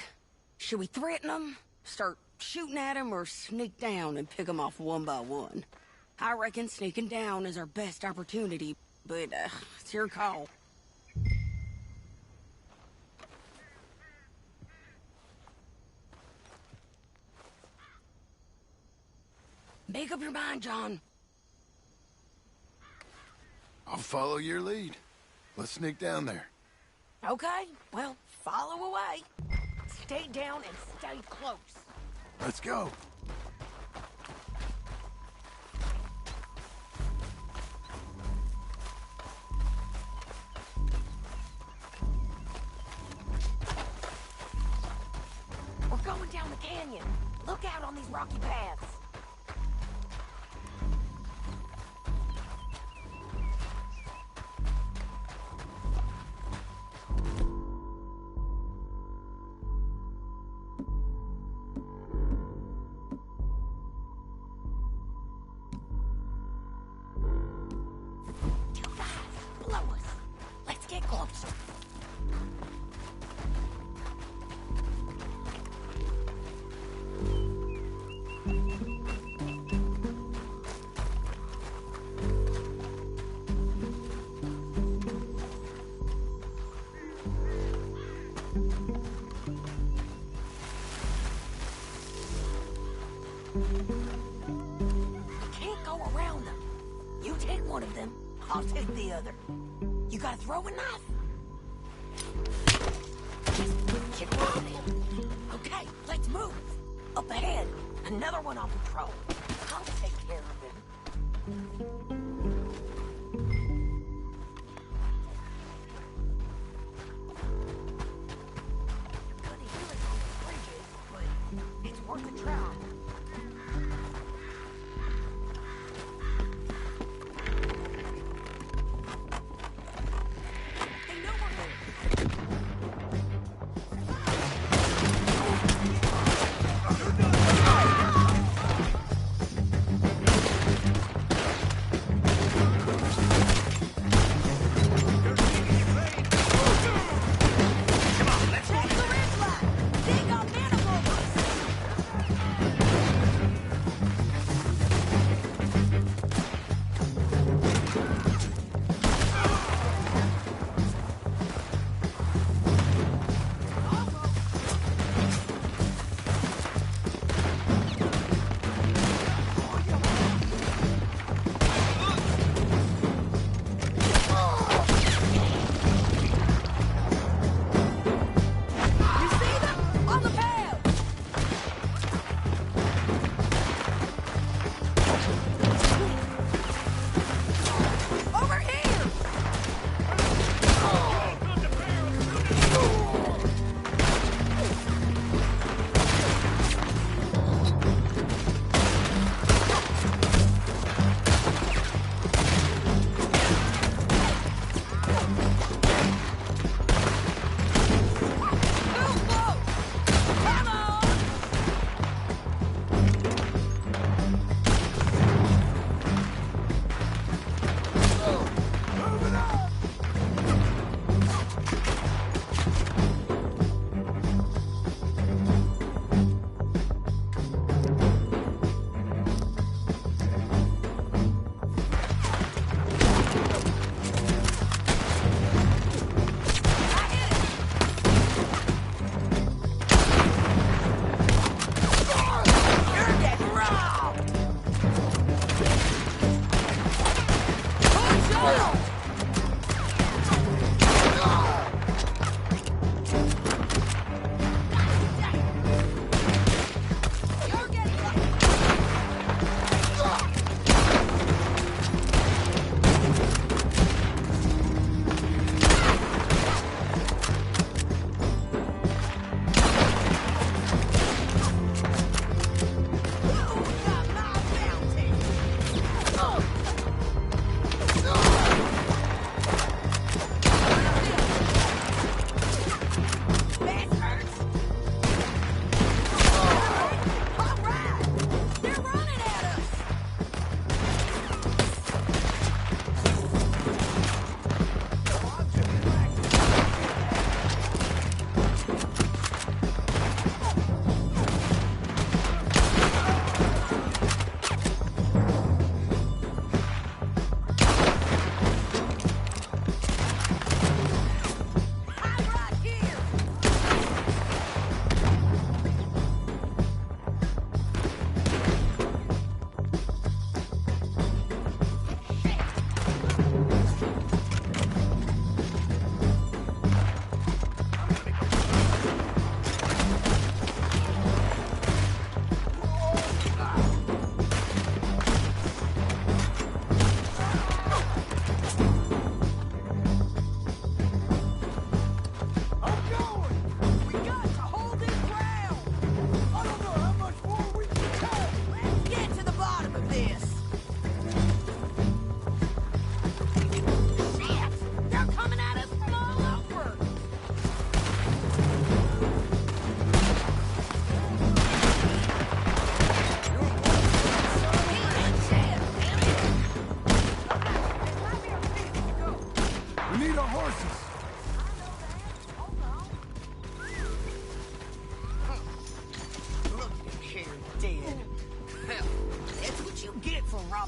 Should we threaten them, start shooting at them, or sneak down and pick them off one by one? I reckon sneaking down is our best opportunity, but it's your call. Make up your mind, John. I'll follow your lead. Let's sneak down there. Okay, well, follow away. Stay down and stay close. Let's go. We're going down the canyon. Look out on these rocky paths. Can't go around them. You take one of them, I'll take the other. You got a throwing knife? Just keep running. Okay, let's move. Up ahead, another one on patrol. I'll take care of him. It's worth a try.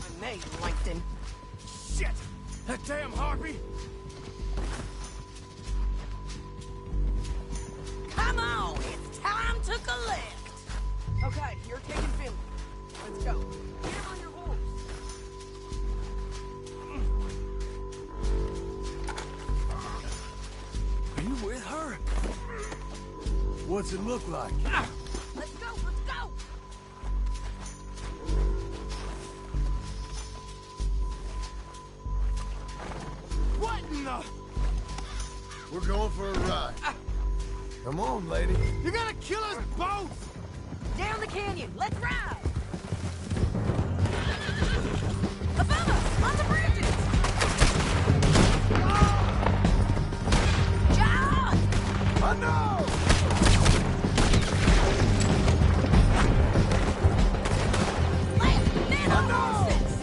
robbing me, Langton. Shit! That damn Harvey! Come on, it's time to collect. Okay, you're taking Finley. Let's go. Get him on your horse. Are you with her? What's it look like? Let's go, let's go! What in the... We're going for a ride. Come on, lady. You're gonna kill us both! Down the canyon, let's ride! Above us, on the bridges! John! I know! Left, men on horses!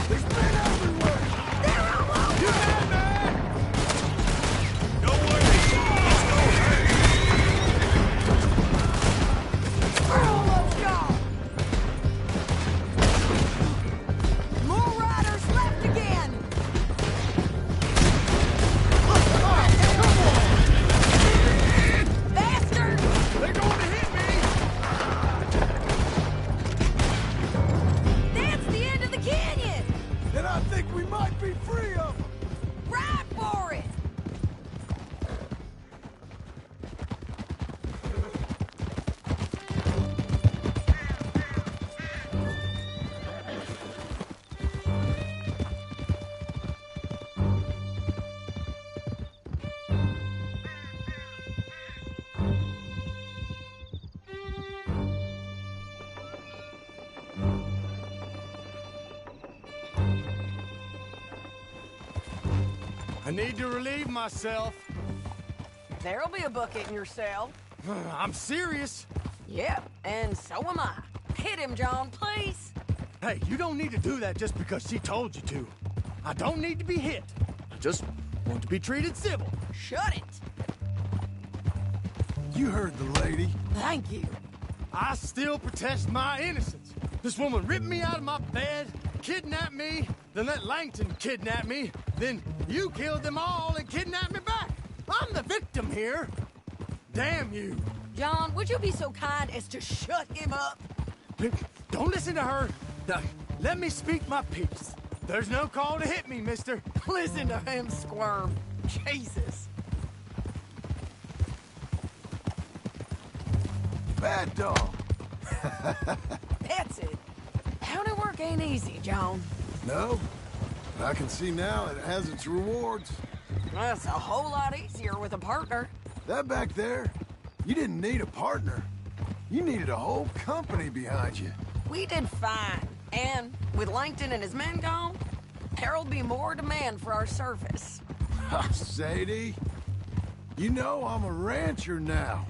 There's men everywhere! They're all over! You there, man? Don't worry. Let's go. We're almost gone! More riders left again! Bastard! They're going to hit me! That's the end of the canyon! And I think we might be free of them. Ride for it! I need to relieve myself. There'll be a bucket in your cell. I'm serious. Yep, and so am I. Hit him, John, please. Hey, you don't need to do that just because she told you to. I don't need to be hit. I just want to be treated civil. Shut it. You heard the lady. Thank you. I still protest my innocence. This woman ripped me out of my bed, kidnapped me, then let Langton kidnap me, then you killed them all and kidnapped me back. I'm the victim here. Damn you. John, would you be so kind as to shut him up? Don't listen to her. Now, let me speak my piece. There's no call to hit me, mister. Listen to him squirm. Jesus. Bad dog. That's it. County work ain't easy, John. No, but I can see now it has its rewards. That's a whole lot easier with a partner. That back there, you didn't need a partner. You needed a whole company behind you. We did fine. And with Langton and his men gone, there'll be more demand for our service. Sadie, you know I'm a rancher now.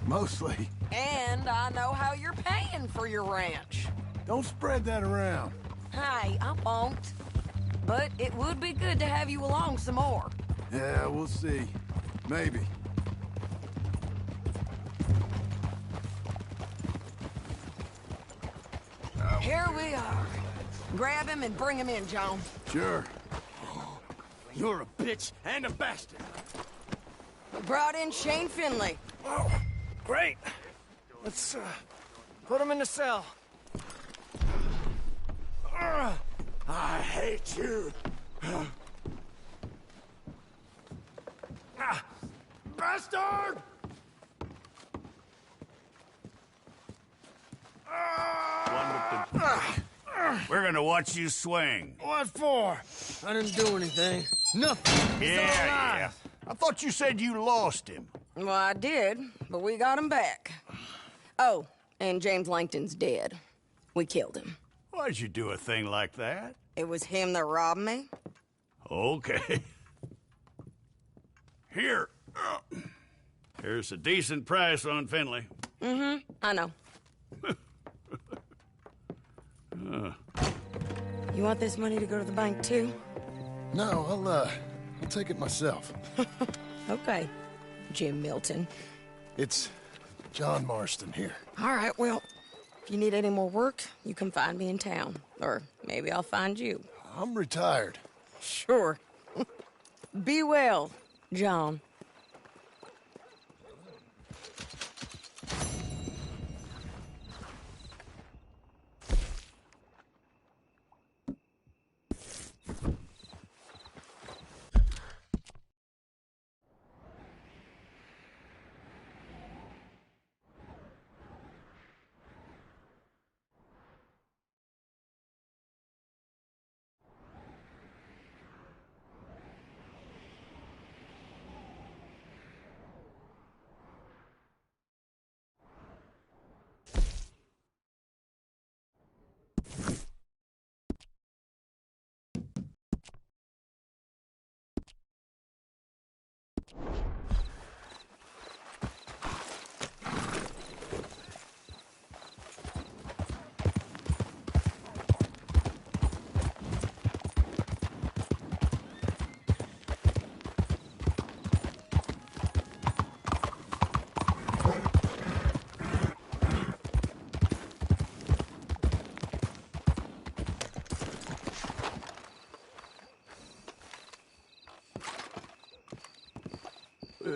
Mostly. And I know how you're paying for your ranch. Don't spread that around. Hey, I won't. But it would be good to have you along some more. Yeah, we'll see. Maybe. Here we are. Grab him and bring him in, John. Sure. You're a bitch and a bastard. We brought in Shane Finley. Oh, great. Let's, put him in the cell. I hate you. Bastard! We're gonna watch you swing. What for? I didn't do anything. Nothing. He's all alive. I thought you said you lost him. Well, I did, but we got him back. Oh, and James Langton's dead. We killed him. Why'd you do a thing like that? It was him that robbed me. Okay. Here. Here's a decent price on Finley. Mm-hmm, I know. You want this money to go to the bank, too? No, I'll take it myself. Okay, Jim Milton. It's John Marston here. All right, well, If you need any more work, you can find me in town. Or maybe I'll find you. I'm retired. Sure. Be well, John.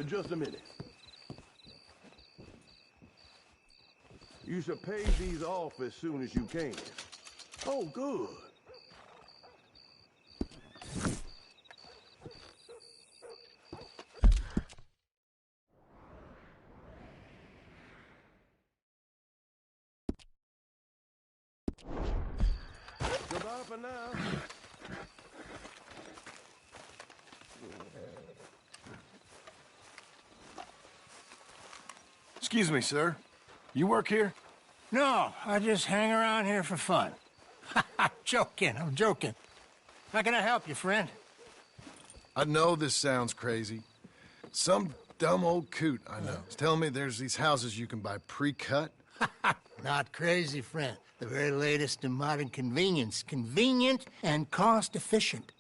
Just a minute. You should pay these off as soon as you can. Oh, good. Goodbye for now. Excuse me, sir. You work here? No, I just hang around here for fun. I'm joking. How can I help you, friend? I know this sounds crazy. Some dumb old coot I know is telling me there's these houses you can buy pre-cut. Not crazy, friend. The very latest in modern convenience. Convenient and cost-efficient.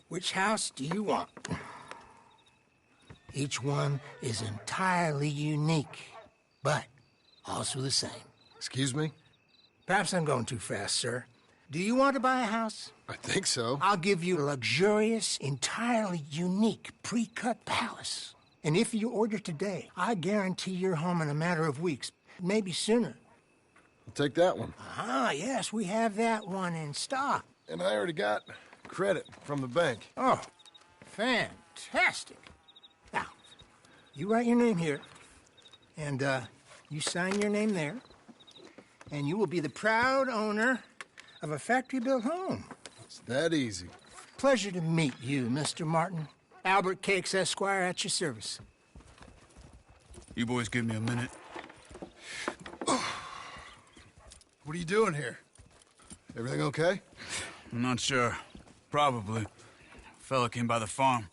Which house do you want? Each one is entirely unique, but also the same. Excuse me? Perhaps I'm going too fast, sir. Do you want to buy a house? I think so. I'll give you a luxurious, entirely unique, pre-cut palace. And if you order today, I guarantee you're home in a matter of weeks, maybe sooner. I'll take that one. Ah, yes, we have that one in stock. And I already got credit from the bank. Oh, fantastic. Now, you write your name here, and you sign your name there, and you will be the proud owner of a factory-built home. It's that easy. Pleasure to meet you, Mr. Martin. Albert Cakes, Esquire, at your service. You boys give me a minute. What are you doing here? Everything okay? I'm not sure. Probably. A fella came by the farm.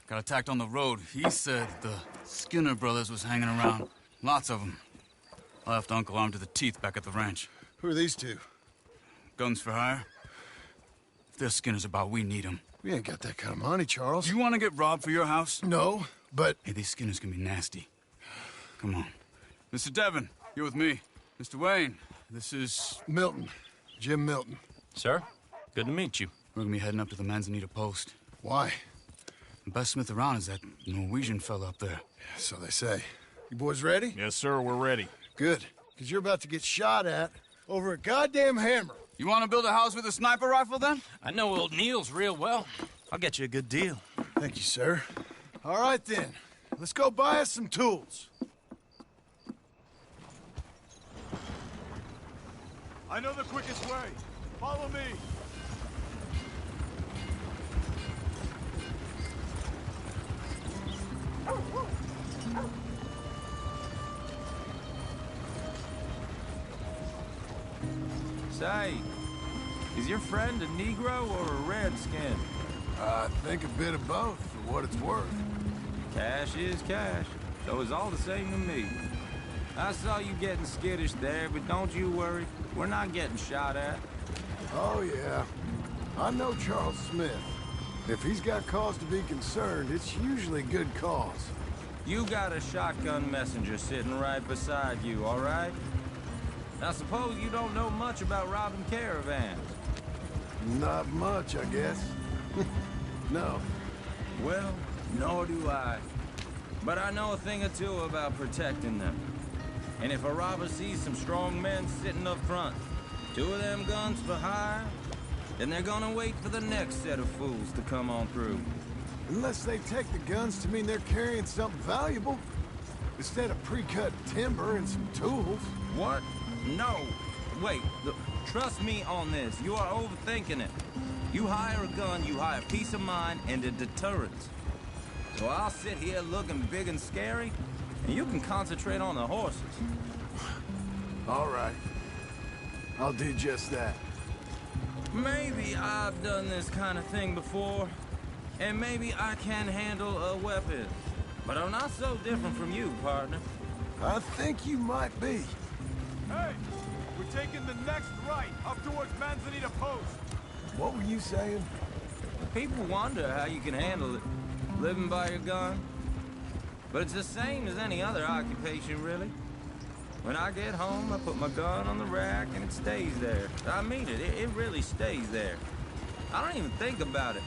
Got attacked on the road. He said the Skinner brothers was hanging around. Lots of them. I left Uncle armed to the teeth back at the ranch. Who are these two? Guns for hire. If they're Skinner's about, we need them. We ain't got that kind of money, Charles. You want to get robbed for your house? No, but... Hey, these Skinners can be nasty. Come on. Mr. Devon, you're with me. Mr. Wayne, this is... Milton. Jim Milton. Sir, good to meet you. We're gonna be heading up to the Manzanita post. Why? The best smith around is that Norwegian fella up there. So they say. You boys ready? Yes, sir, we're ready. Good, because you're about to get shot at over a goddamn hammer. You want to build a house with a sniper rifle, then? I know old Neil's real well. I'll get you a good deal. Thank you, sir. All right, then. Let's go buy us some tools. I know the quickest way. Follow me. Say, is your friend a Negro or a Redskin? I think a bit of both, for what it's worth. Cash is cash, so it's all the same to me. I saw you getting skittish there, but don't you worry. We're not getting shot at. Oh, yeah. I know Charles Smith. If he's got cause to be concerned, it's usually good cause. You got a shotgun messenger sitting right beside you, all right? I suppose you don't know much about robbing caravans. Not much, I guess. No. Well, nor do I. But I know a thing or two about protecting them. And if a robber sees some strong men sitting up front, 2 of them guns for hire, then they're gonna wait for the next set of fools to come on through. Unless they take the guns to mean they're carrying something valuable. Instead of pre-cut timber and some tools. What? No. Wait, trust me on this. You are overthinking it. You hire a gun, you hire peace of mind and a deterrence. So I'll sit here looking big and scary, and you can concentrate on the horses. All right. I'll do just that. Maybe I've done this kind of thing before, and maybe I can handle a weapon. But I'm not so different from you, partner. I think you might be. Hey! We're taking the next right, up towards Manzanita Post. What were you saying? People wonder how you can handle it, living by your gun. But it's the same as any other occupation, really. When I get home, I put my gun on the rack and it stays there. I mean it, it really stays there. I don't even think about it.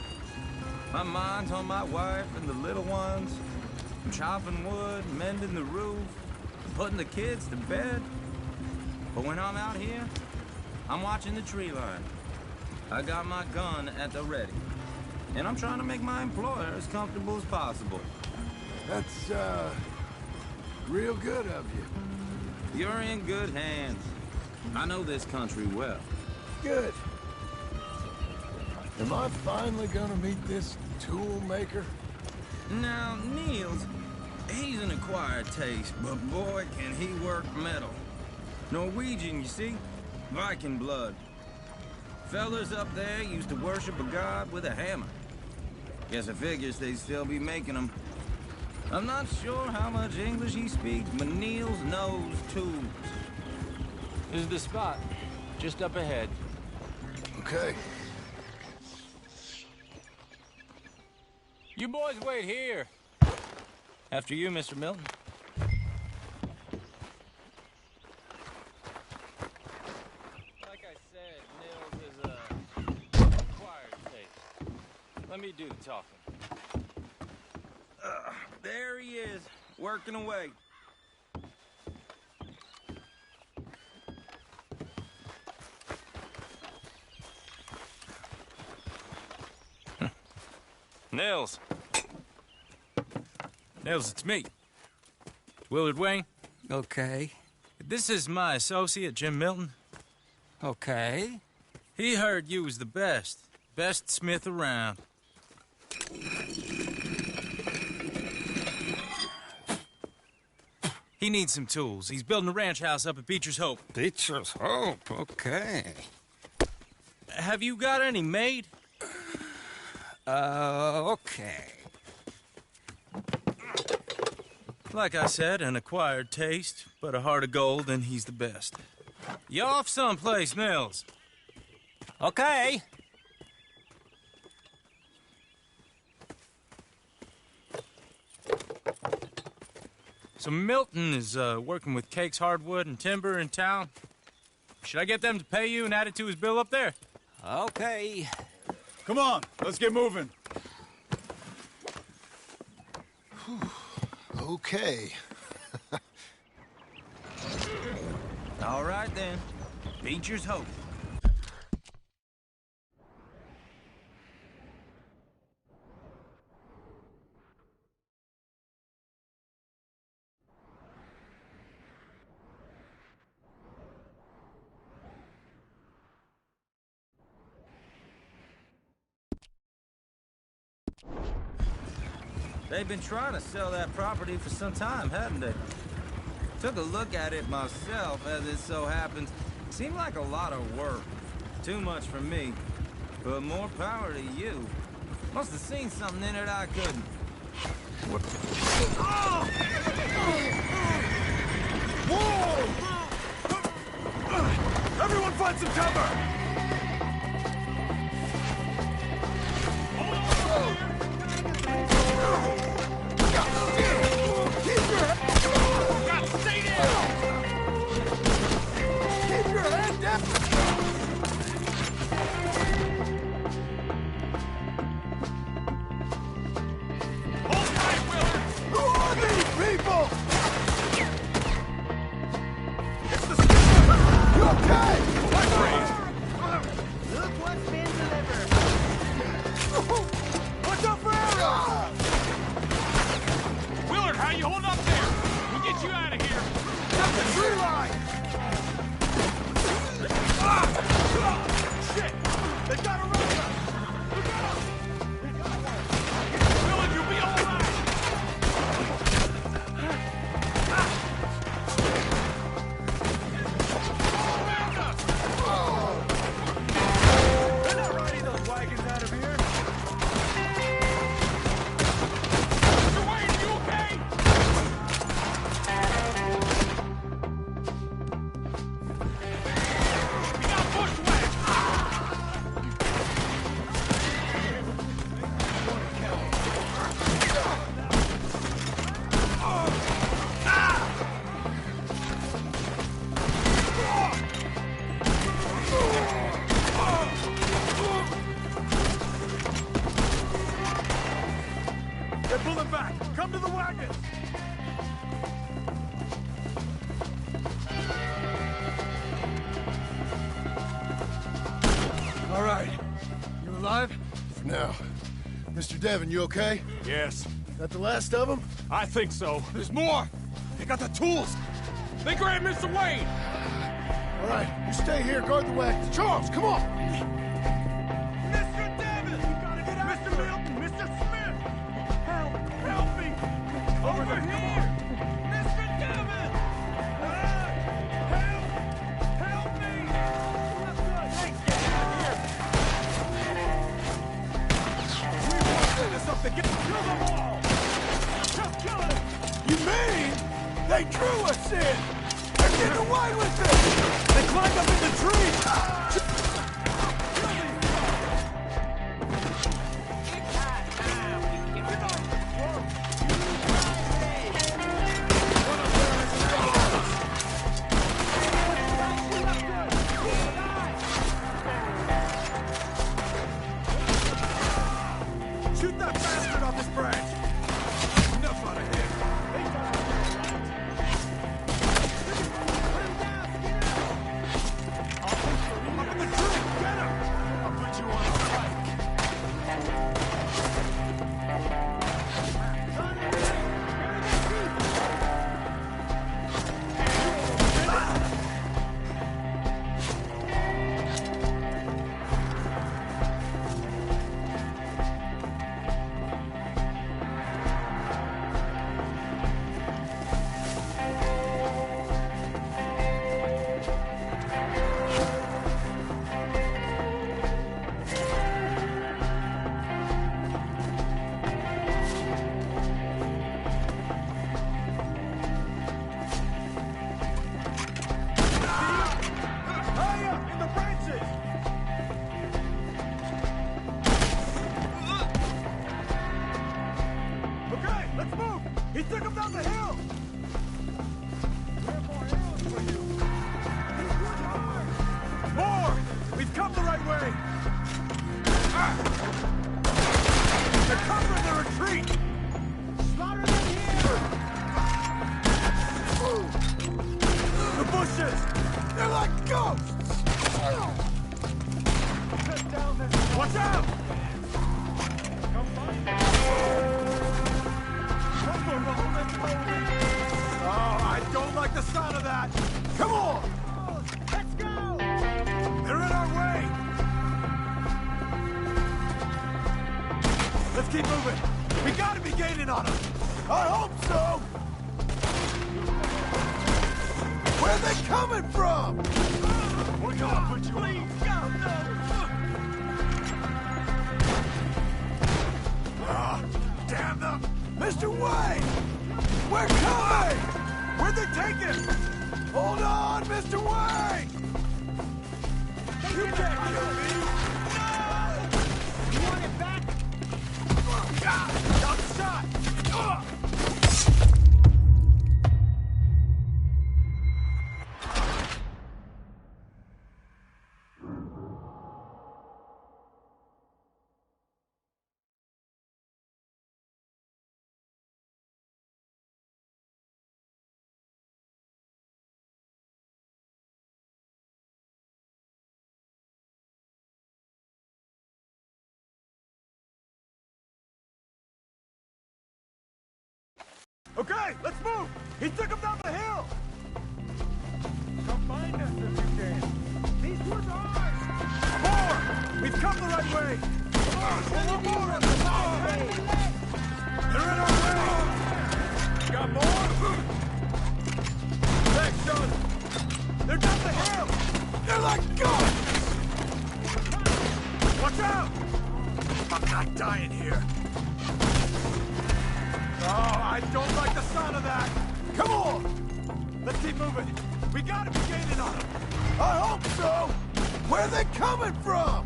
My mind's on my wife and the little ones. I'm chopping wood, mending the roof, putting the kids to bed. But when I'm out here, I'm watching the tree line. I got my gun at the ready. And I'm trying to make my employer as comfortable as possible. That's, real good of you. You're in good hands. I know this country well. Good. Am I finally gonna meet this tool maker? Now, Niels, he's an acquired taste, but boy, can he work metal. Norwegian, you see? Viking blood. Fellas up there used to worship a god with a hammer. Guess I figures they'd still be making them. I'm not sure how much English he speaks, but Niels knows tools. This is the spot, just up ahead. Okay. You boys wait here. After you, Mr. Milton. Like I said, Niels is a acquired taste. Let me do the talking. There he is, working away. Nils. Nils, it's me. Willard Wayne. Okay. This is my associate, Jim Milton. Okay. He heard you was the best. Best smith around. He needs some tools. He's building a ranch house up at Beecher's Hope. Beecher's Hope, okay. Have you got any made? Okay. Like I said, an acquired taste, but a heart of gold, and he's the best. You off someplace, Nils? Okay. So Milton is working with Cake's Hardwood and Timber in town. Should I get them to pay you and add it to his bill up there? Okay. Come on, let's get moving. Okay. All right, then. Beecher's Hope. They've been trying to sell that property for some time, haven't they? Took a look at it myself, as it so happens. Seemed like a lot of work. Too much for me. But more power to you. Must have seen something in it I couldn't. What? Oh! Whoa! Everyone find some cover! They're pulling back! Come to the wagons! All right. You alive? For now. Mr. Devon, you okay? Yes. That the last of them? I think so. There's more! They got the tools! They grabbed Mr. Wayne! All right, you stay here, guard the wagons. Charles, come on! Mr. Devon! You gotta get out! Mr. Milton! Mr. Smith! Help! Help me! Over here! Mr. Devon! Help! Help me! Hey, get out here! We want to set this up to kill them all! Just kill them! You mean they drew us in? They're getting away with it! They climbed up in the tree! Shoot that bastard off this branch! Enough out of here! Up in the tree! Get him! I'll put you on a pike! Higher! In the branches! Okay, let's move! He took him down the hill! We have more arrows for you! These woods hard! More! We've come the right way! They're covering the retreat! Slaughter them here! The bushes! They're like ghosts! Watch out! Oh, I don't like the sound of that! Come on! Let's go! They're in our way! Let's keep moving! We gotta be gaining on them! I hope so! Where are they coming from? We're gonna put you on. Ah, damn them! Mr. Wayne! We're coming! Where'd they take him? Hold on, Mr. Wayne! You can't kill me! No! You want it back? Got shot! Okay, let's move! He took him down the hill! Come find us if you can. These woods are ours! More! We've come the right way! One more! They're in our way! Got more? Thanks, John! They're down the hill! They're like ghosts! Watch out! I'm not dying here! Oh, I don't like the sound of that! Come on! Let's keep moving! We gotta be gaining on them! I hope so! Where are they coming from?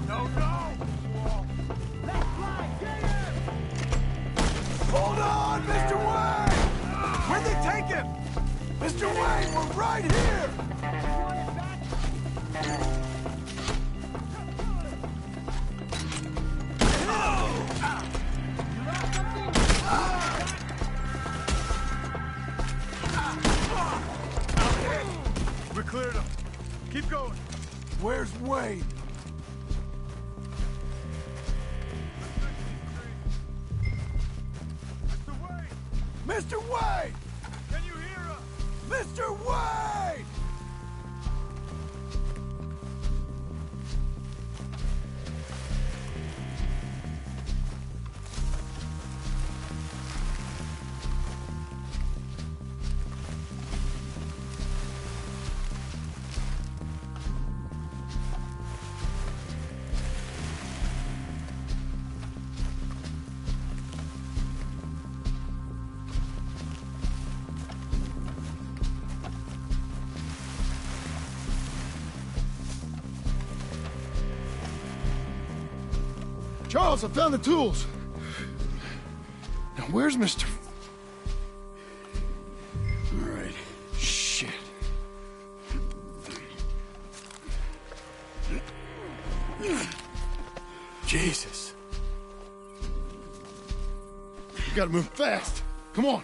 No, no! Let's fly! Get him! Hold on, Mr. Wayne! Where'd they take him? Mr. Wayne, we're right here! Oh! Keep going. Where's Wayne? Mr. Wayne! Can you hear us? Mr. Wayne! Charles, I found the tools. Now, where's Mr. All right. Shit. Jesus. You gotta move fast. Come on.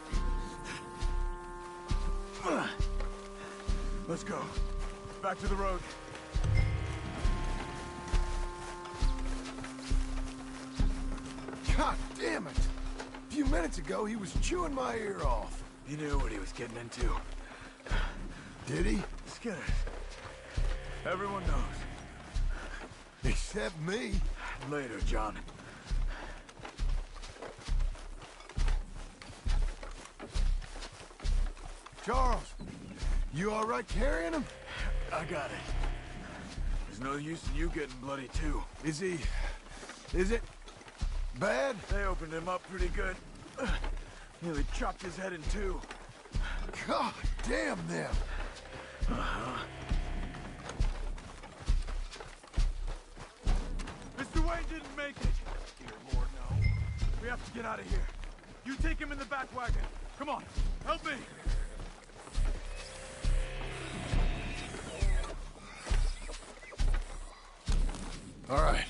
Let's go. Back to the road. God damn it! A few minutes ago, he was chewing my ear off. He knew what he was getting into. Did he? Skinner. Everyone knows. Except me. Later, John. Charles, you all right carrying him? I got it. There's no use in you getting bloody, too. Is he... is it... bad? They opened him up pretty good. Nearly chopped his head in two. God damn them. Mr. Wayne didn't make it. Dear Lord, no. We have to get out of here. You take him in the back wagon. Come on, help me. All right,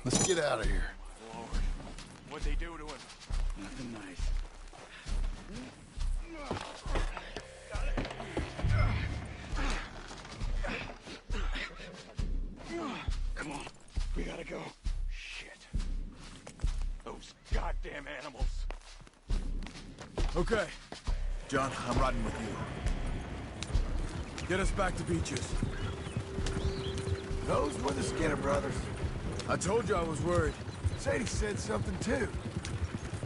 let's get out of here. Lord, what'd they do to him? Nothing nice. Come on, we gotta go. Shit. Those goddamn animals. Okay. John, I'm riding with you. Get us back to Beaches. Those were the Skinner brothers. I told you I was worried. Sadie said something too.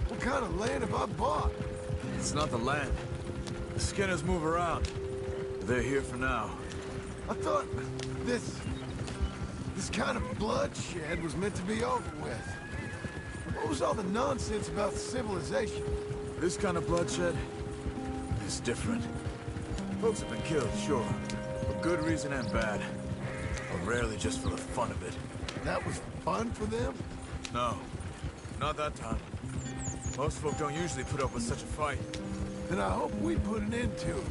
What kind of land have I bought? It's not the land. The Skinners move around. They're here for now. I thought this kind of bloodshed was meant to be over with. What was all the nonsense about civilization? This kind of bloodshed is different. Folks have been killed, sure. For good reason and bad. But rarely just for the fun of it. That was fun for them? No. Not that time. Most folk don't usually put up with such a fight. Then I hope we put an end to it.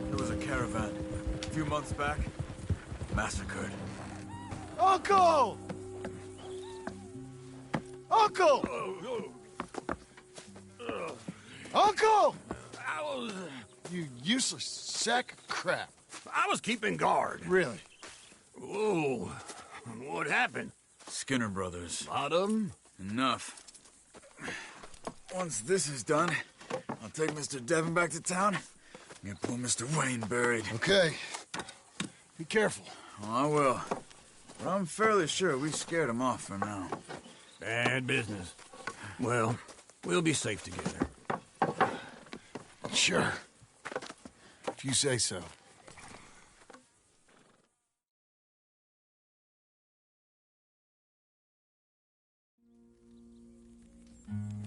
There was a caravan. A few months back. Massacred. Uncle! Uncle! Uncle! You useless sack of crap. I was keeping guard. Really? Whoa. What happened? Skinner brothers. A lot of them? Enough. Once this is done, I'll take Mr. Devon back to town and get poor Mr. Wayne buried. Okay. Be careful. Oh, I will. But I'm fairly sure we scared him off for now. Bad business. Well, we'll be safe together. Sure. If you say so.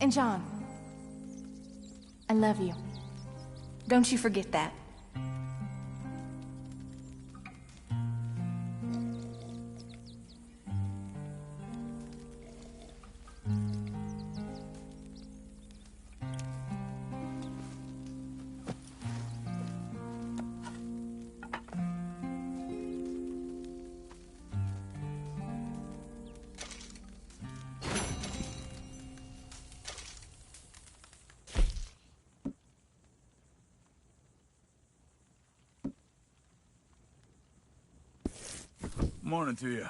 And John, I love you. Don't you forget that. Morning to you.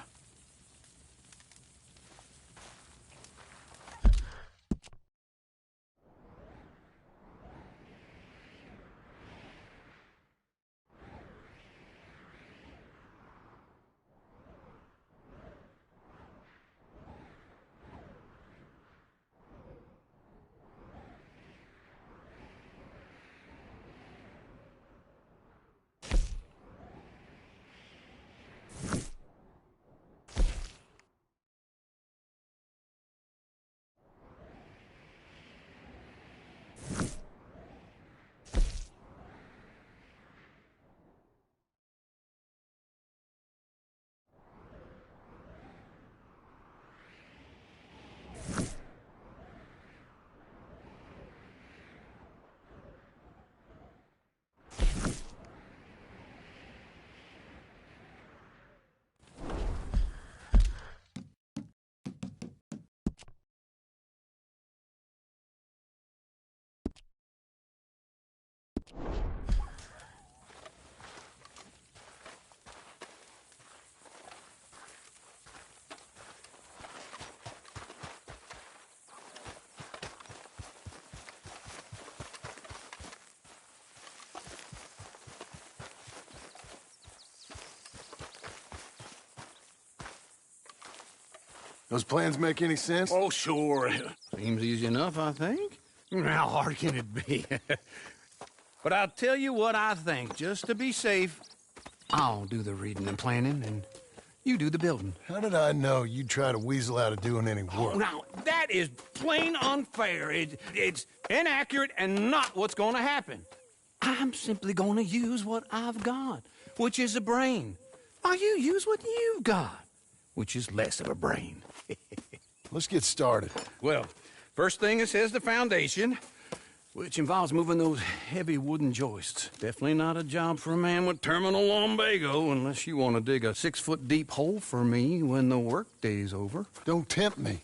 Those plans make any sense? Oh, sure. Seems easy enough, I think. How hard can it be? But I'll tell you what I think. Just to be safe, I'll do the reading and planning, and you do the building. How did I know you'd try to weasel out of doing any work? Oh, now, that is plain unfair. It's inaccurate and not what's going to happen. I'm simply going to use what I've got, which is a brain. While you use what you've got, which is less of a brain. Let's get started. Well, first thing it says the foundation, which involves moving those heavy wooden joists. Definitely not a job for a man with terminal lumbago, unless you want to dig a 6-foot deep hole for me when the workday's over. Don't tempt me.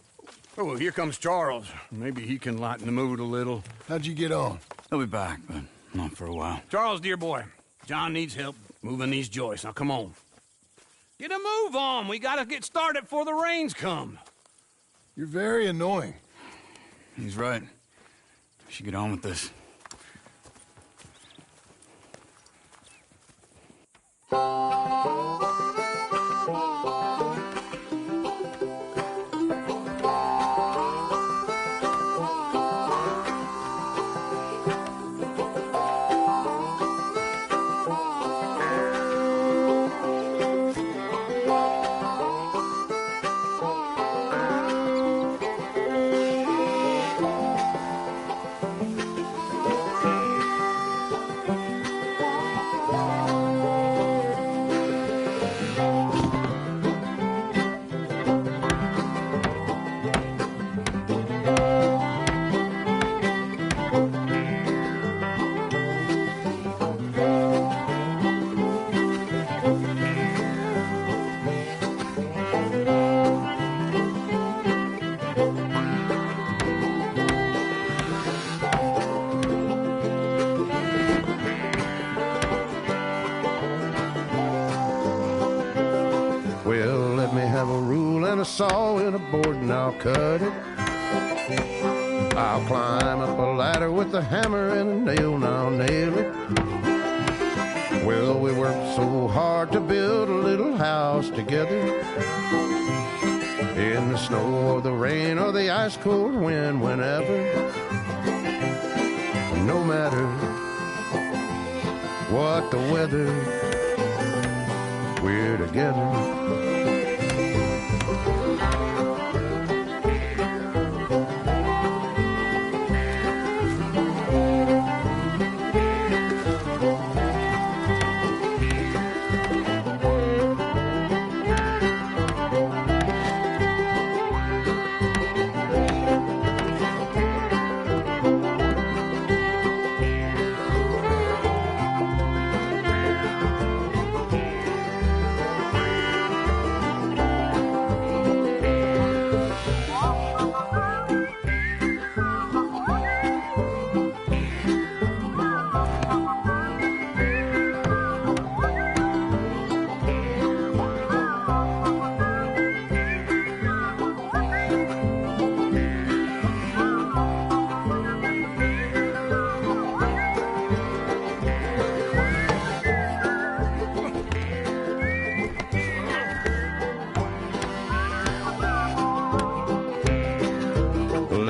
Oh, well, here comes Charles. Maybe he can lighten the mood a little. How'd you get on? He'll be back, but not for a while. Charles, dear boy, John needs help moving these joists. Now, come on. Get a move on. We gotta get started before the rains come. You're very annoying. He's right. We should get on with this. Well, let me have a rule and a saw and a board and I'll cut it. I'll climb up a ladder with a hammer and a nail and I'll nail it. Well, we worked so hard to build a little house together. In the snow or the rain or the ice cold wind, whenever. No matter what the weather, we're together.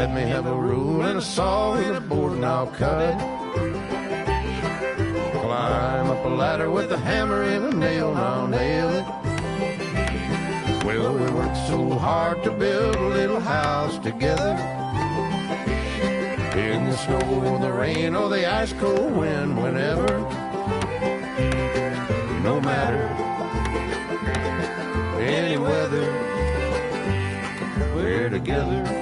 let me have a rule and a saw and a board and I'll cut it. Climb up a ladder with a hammer and a nail and I'll nail it. Well, we worked so hard to build a little house together. In the snow or the rain or the ice cold wind, whenever. No matter any weather, we're together.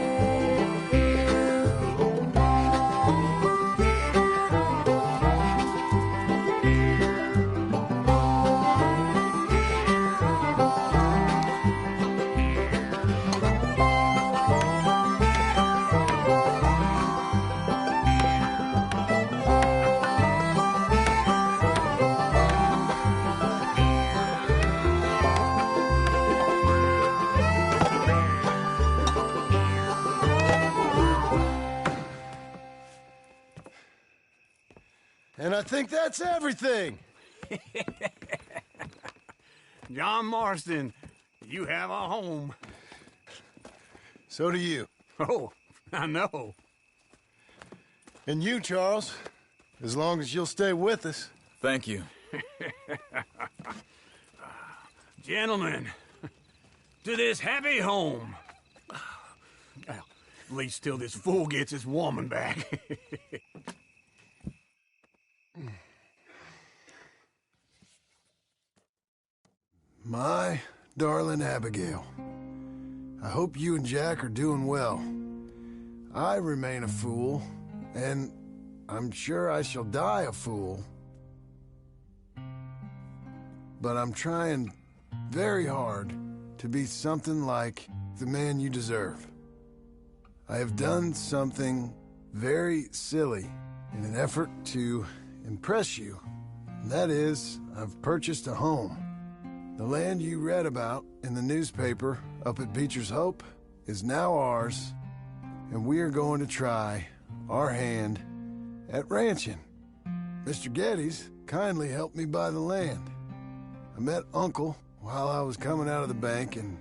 And I think that's everything. John Marston, you have a home. So do you. Oh, I know. And you, Charles, as long as you'll stay with us. Thank you. Gentlemen, to this happy home. Well, at least till this fool gets his woman back. My darling Abigail, I hope you and Jack are doing well. I remain a fool, and I'm sure I shall die a fool. But I'm trying very hard to be something like the man you deserve. I have done something very silly in an effort to impress you, and that is, I've purchased a home. The land you read about in the newspaper up at Beecher's Hope is now ours, and we are going to try our hand at ranching. Mr. Geddes kindly helped me buy the land. I met Uncle while I was coming out of the bank, and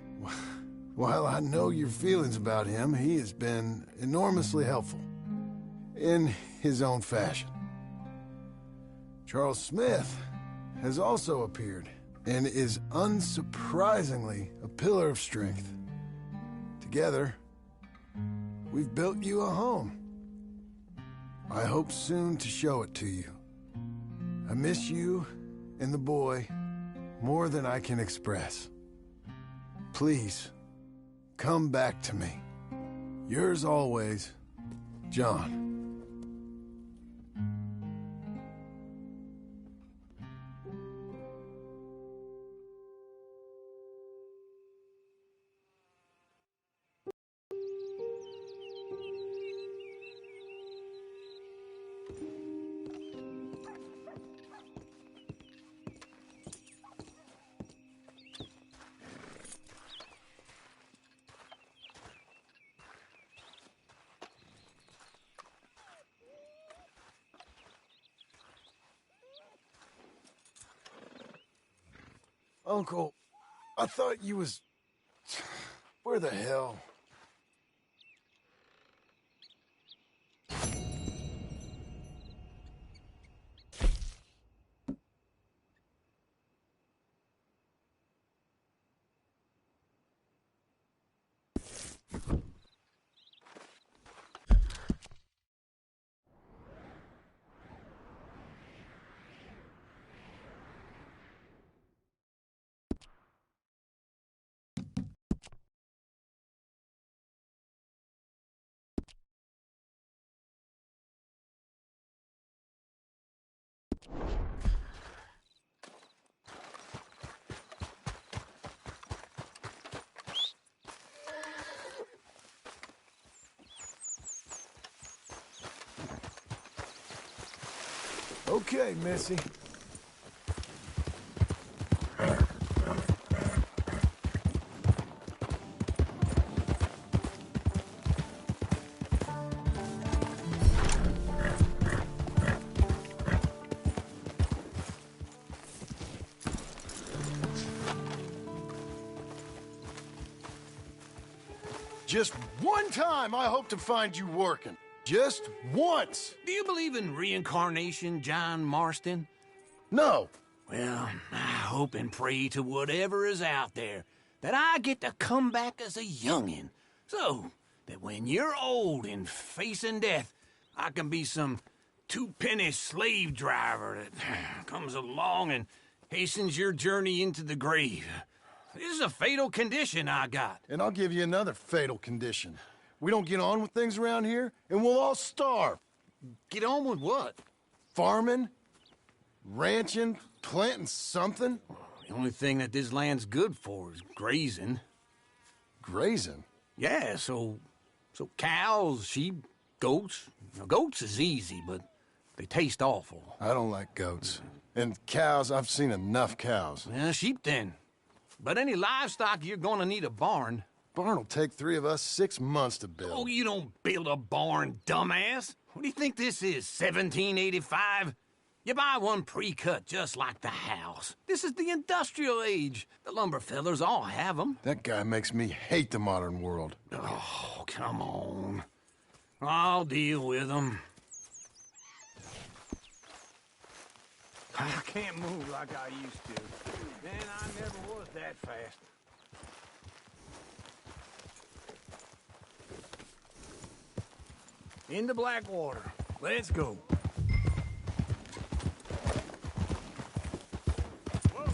while I know your feelings about him, he has been enormously helpful in his own fashion. Charles Smith has also appeared and is unsurprisingly a pillar of strength. Together, we've built you a home. I hope soon to show it to you. I miss you and the boy more than I can express. Please, come back to me. Yours always, John. Uncle, I thought you was... Where the hell? Okay, Missy. Just one time I hope to find you working. Just once. Do you believe in reincarnation, John Marston? No. Well, I hope and pray to whatever is out there that I get to come back as a youngin', so that when you're old and facing death, I can be some two-penny slave driver that comes along and hastens your journey into the grave. This is a fatal condition I got. And I'll give you another fatal condition. We don't get on with things around here, and we'll all starve. Get on with what? Farming, ranching, planting something. The only thing that this land's good for is grazing. Grazing? Yeah, so cows, sheep, goats. Now, goats is easy, but they taste awful. I don't like goats. And cows, I've seen enough cows. Yeah, sheep then. But any livestock, you're gonna need a barn. Barn will take 3 of us 6 months to build. Oh, you don't build a barn, dumbass. What do you think this is, 1785? You buy one pre-cut just like the house. This is the industrial age. The lumber fellers all have them. That guy makes me hate the modern world. Oh, come on. I'll deal with them. I can't move like I used to. Man, I never was that fast. Into Blackwater. Let's go. Whoa.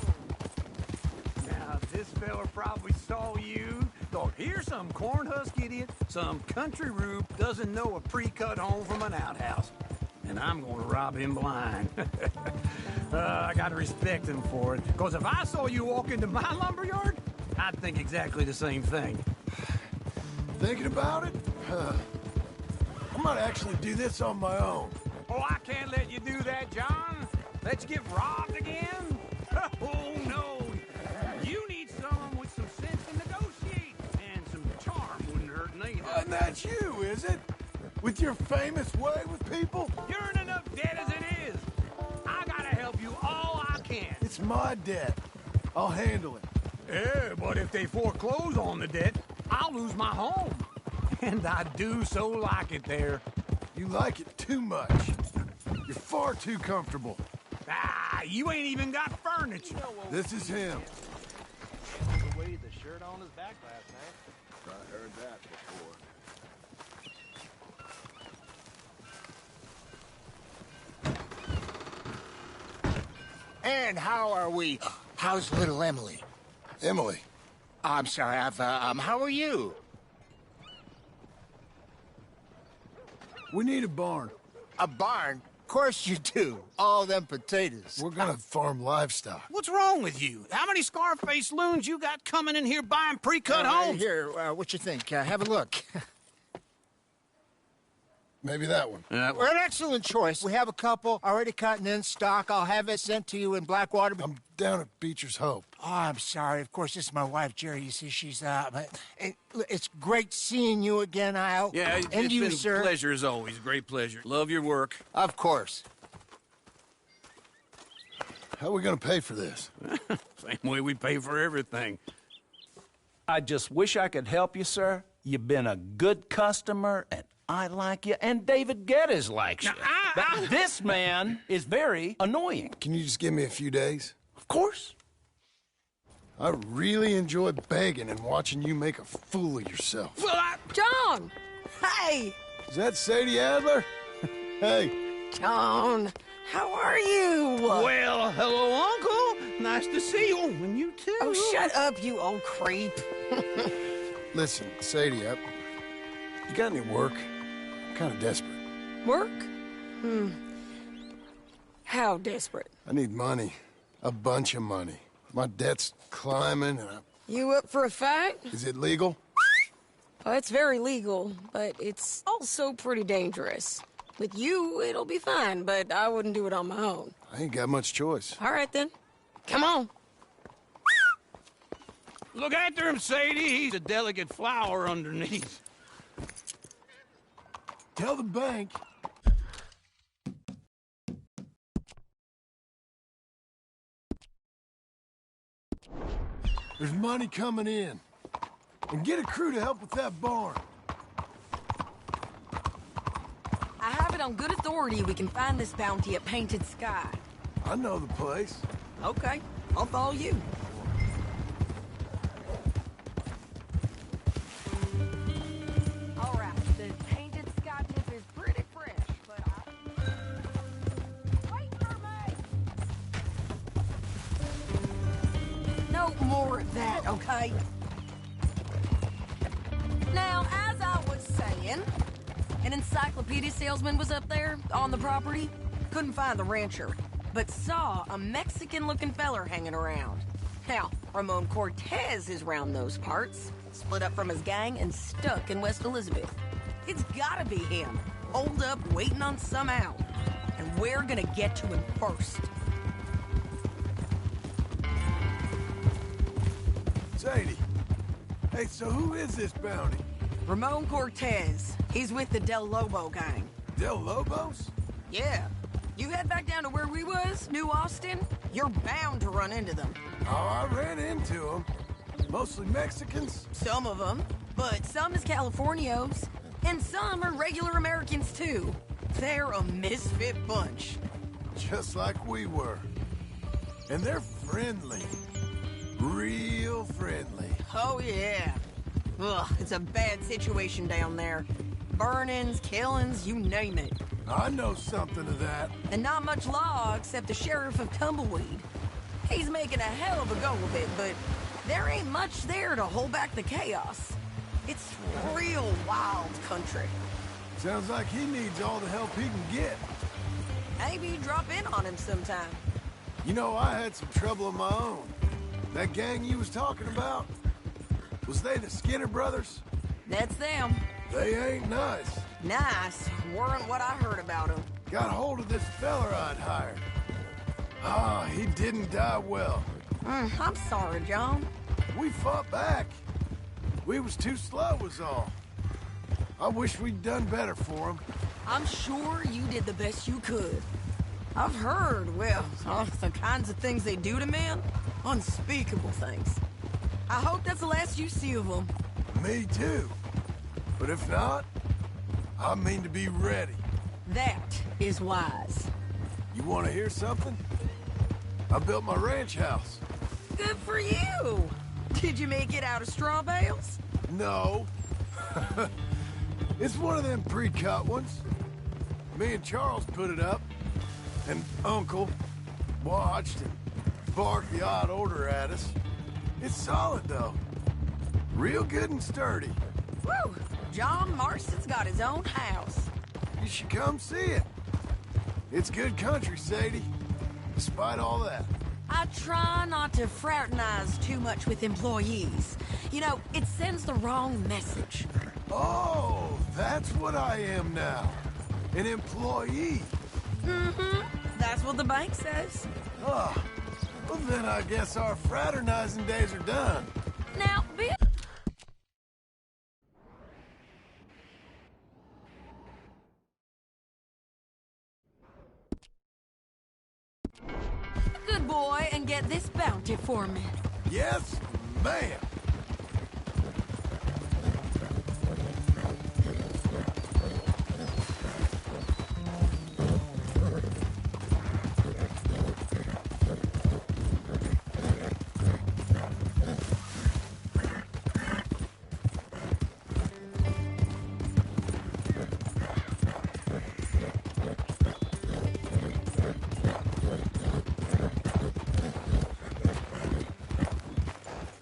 Now, this fella probably saw you. Thought, here's some corn husk idiot, some country rube doesn't know a pre-cut home from an outhouse. And I'm gonna rob him blind. I gotta respect him for it. Because if I saw you walk into my lumberyard, I'd think exactly the same thing. Thinking about it? I might actually do this on my own. Oh, I can't let you do that, John. Let you get robbed again? Oh, no. You need someone with some sense to negotiate. And some charm wouldn't hurt neither. And that's you, is it? With your famous way with people? You're in enough debt as it is. I gotta help you all I can. It's my debt. I'll handle it. Yeah, but if they foreclose on the debt, I'll lose my home. And I do so like it there. You like it too much. You're far too comfortable. Ah, you ain't even got furniture. This is him. The way the shirt on his back last night. I heard that before. And how are we? How's little Emily? Emily? I'm sorry, how are you? We need a barn. A barn? Of course you do. All them potatoes. We're gonna farm livestock. What's wrong with you? How many Scarface loons you got coming in here buying pre-cut homes? Here, what you think? Have a look. Maybe that one. We're an excellent choice. We have a couple already cut and in stock. I'll have it sent to you in Blackwater. I'm down at Beecher's Hope. Oh, I'm sorry. Of course, this is my wife, Jerry. You see, she's it's great seeing you again, Al. Yeah, and it's you, been sir. a pleasure as always. Great pleasure. Love your work. Of course. How are we gonna pay for this? Same way we pay for everything. I just wish I could help you, sir. You've been a good customer, and I like you, and David Geddes likes you. But this man is very annoying. Can you just give me a few days? Of course. I really enjoy begging and watching you make a fool of yourself. Well, John! Hey! Is that Sadie Adler? Hey. John, how are you? Well, hello, Uncle. Nice to see you. And you too. Oh, shut up, you old creep. Listen, Sadie, you got any work? I'm kind of desperate. Work? How desperate? I need money. A bunch of money. My debt's climbing and You up for a fight? Is it legal? Well, it's very legal, but it's also pretty dangerous. With you, it'll be fine, but I wouldn't do it on my own. I ain't got much choice. All right, then. Come on. Look after him, Sadie. He's a delicate flower underneath. Tell the bank. There's money coming in. And get a crew to help with that barn. I have it on good authority we can find this bounty at Painted Sky. I know the place. Okay, I'll follow you. All right, the Painted Sky tip is pretty fresh, but wait for me! No more of that, okay? Now, as I was saying, an encyclopedia salesman was up there on the property. Couldn't find the rancher, but saw a Mexican-looking feller hanging around. Now, Ramon Cortez is round those parts, split up from his gang and stuck in West Elizabeth. It's gotta be him, holed up waiting on some out. And we're gonna get to him first. Sadie. Hey, so who is this bounty? Ramon Cortez. He's with the Del Lobo gang. Del Lobos? Yeah. You head back down to where we was, New Austin, you're bound to run into them. Oh, I ran into them. Mostly Mexicans? Some of them, but some is Californios. And some are regular Americans, too. They're a misfit bunch. Just like we were. And they're friendly. Real friendly. Oh, yeah. Ugh, it's a bad situation down there. Burnings, killings, you name it. I know something of that. And not much law except the sheriff of Tumbleweed. He's making a hell of a go of it, but there ain't much there to hold back the chaos. It's real wild country. Sounds like he needs all the help he can get. Maybe drop in on him sometime. You know, I had some trouble of my own. That gang you was talking about, was they the Skinner brothers? That's them. They ain't nice. Nice weren't what I heard about them. Got hold of this feller I'd hired. Ah, he didn't die well. I'm sorry, John. We fought back. We was too slow was all. I wish we'd done better for him. I'm sure you did the best you could. I've heard, well, the kinds of things they do to men. Unspeakable things. I hope that's the last you see of them. Me too. But if not, I mean to be ready. That is wise. You want to hear something? I built my ranch house. Good for you. Did you make it out of straw bales? No. It's one of them pre-cut ones. Me and Charles put it up, and Uncle watched and barked the odd order at us. It's solid, though. Real good and sturdy. Woo! John Marston's got his own house. You should come see it. It's good country, Sadie. Despite all that. I try not to fraternize too much with employees. You know, it sends the wrong message. Oh, that's what I am now. An employee. Mm-hmm. That's what the bank says. Oh, well then I guess our fraternizing days are done. Now, be... Good boy, and get this bounty for me. Yes, ma'am.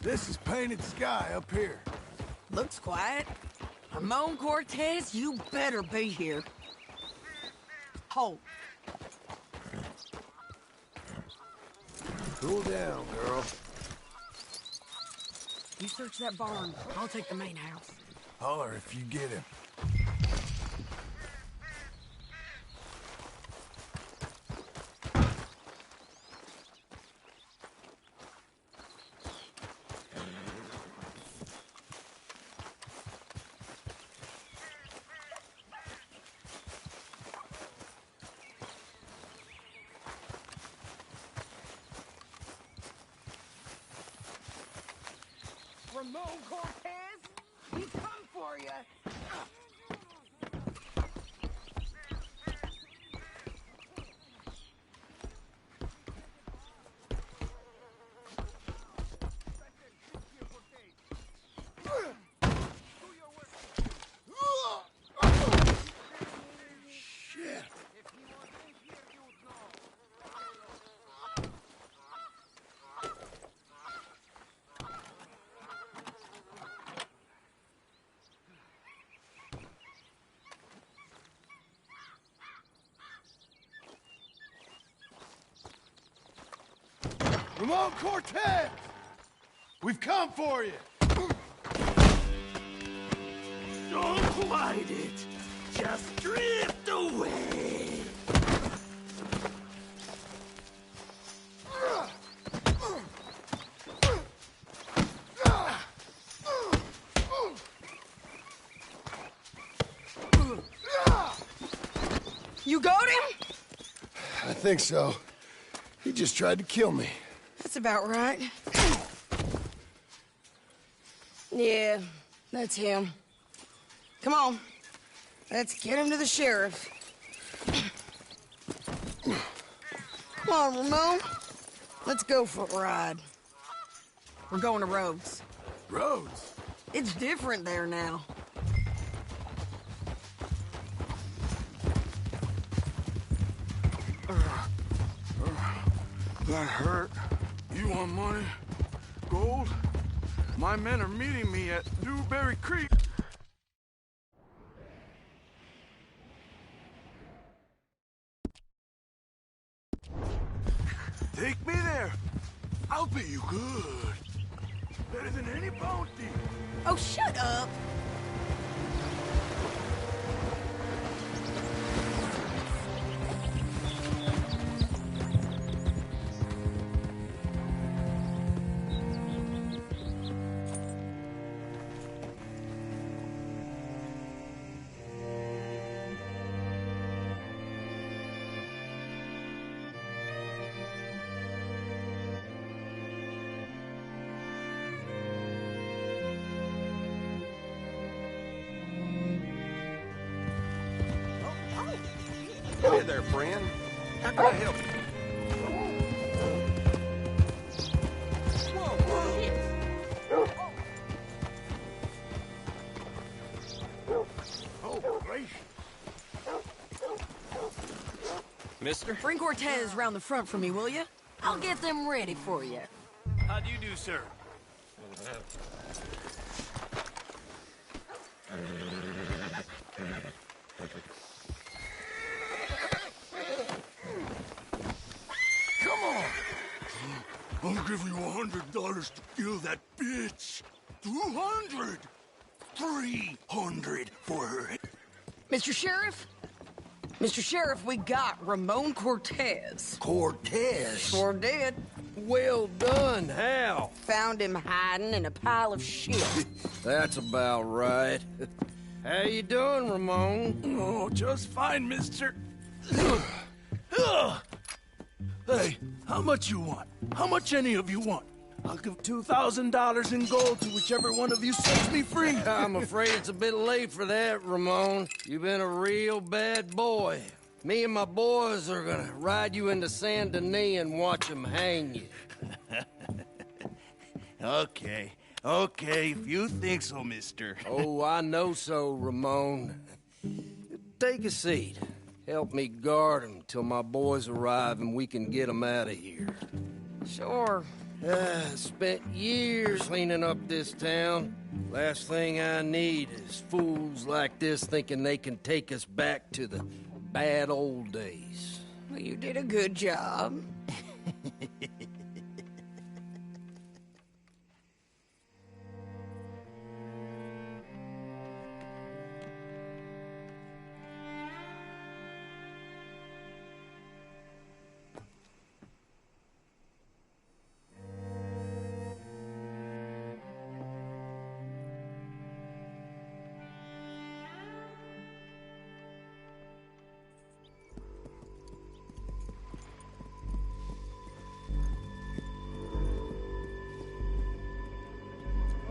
This is Painted Sky up here. Looks quiet. Ramon Cortez, you better be here. Hold. Cool down, girl. You search that barn. I'll take the main house. Holler if you get him. Ramon Cortez? He come for you. Shit. Ramon Cortez! We've come for you! Don't fight it. Just drift away. You got him? I think so. He just tried to kill me. That's about right. Yeah, that's him. Come on. Let's get him to the sheriff. Come on, Ramon. Let's go for a ride. We're going to Rhodes. Rhodes? It's different there now. That hurt. You want money? Gold? My men are meeting me at Newberry Creek. Take me there. I'll pay you good. Better than any bounty. Oh, shut up. Hey there, friend. How can I help you? Oh, gracious. Mister? Bring Cortez round the front for me, will you? I'll get them ready for you. How do you do, sir? Come on. I'll give you $100 to kill that bitch. 200. 300 for her. Mr. Sheriff? Mr. Sheriff, we got Ramon Cortez. Cortez? Sure did. Well done. How? Found him hiding in a pile of shit. That's about right. How you doing, Ramon? Oh, just fine, mister. Hey, how much you want? How much any of you want? I'll give $2,000 in gold to whichever one of you sets me free. I'm afraid it's a bit late for that, Ramon. You've been a real bad boy. Me and my boys are gonna ride you into Saint Denis and watch them hang you. Okay, if you think so, mister. Oh, I know so, Ramon. Take a seat. Help me guard them till my boys arrive and we can get them out of here. Sure. Spent years cleaning up this town. Last thing I need is fools like this thinking they can take us back to the bad old days. Well, you did a good job.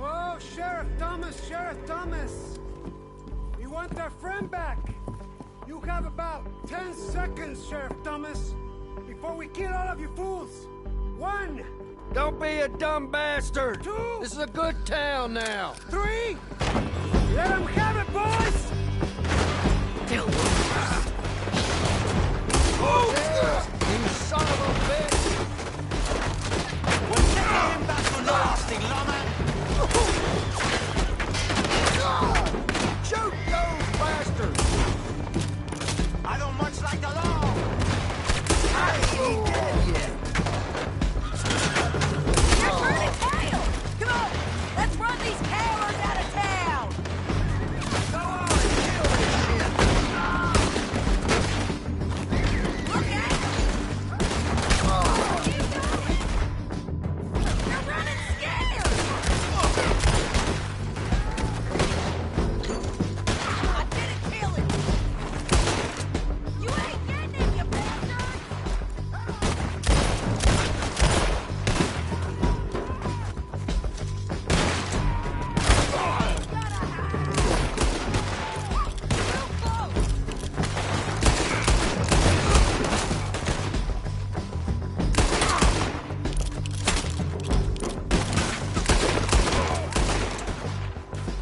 Oh, Sheriff, Sheriff Thomas! We want our friend back! You have about 10 seconds, Sheriff Thomas, before we kill all of you fools! 1! Don't be a dumb bastard! 2! This is a good town now! 3! Let them have it, boys! You son of a bitch! What's that back to nasty, lawman? Shoot those bastards! I don't much like the law! I ain't dead yet! You're turning tail! Come on, let's run these cowards out of town! Go on, kill this shit! Look out! Oh, keep going! You're running scared! I didn't kill him! You ain't getting him, you bastard!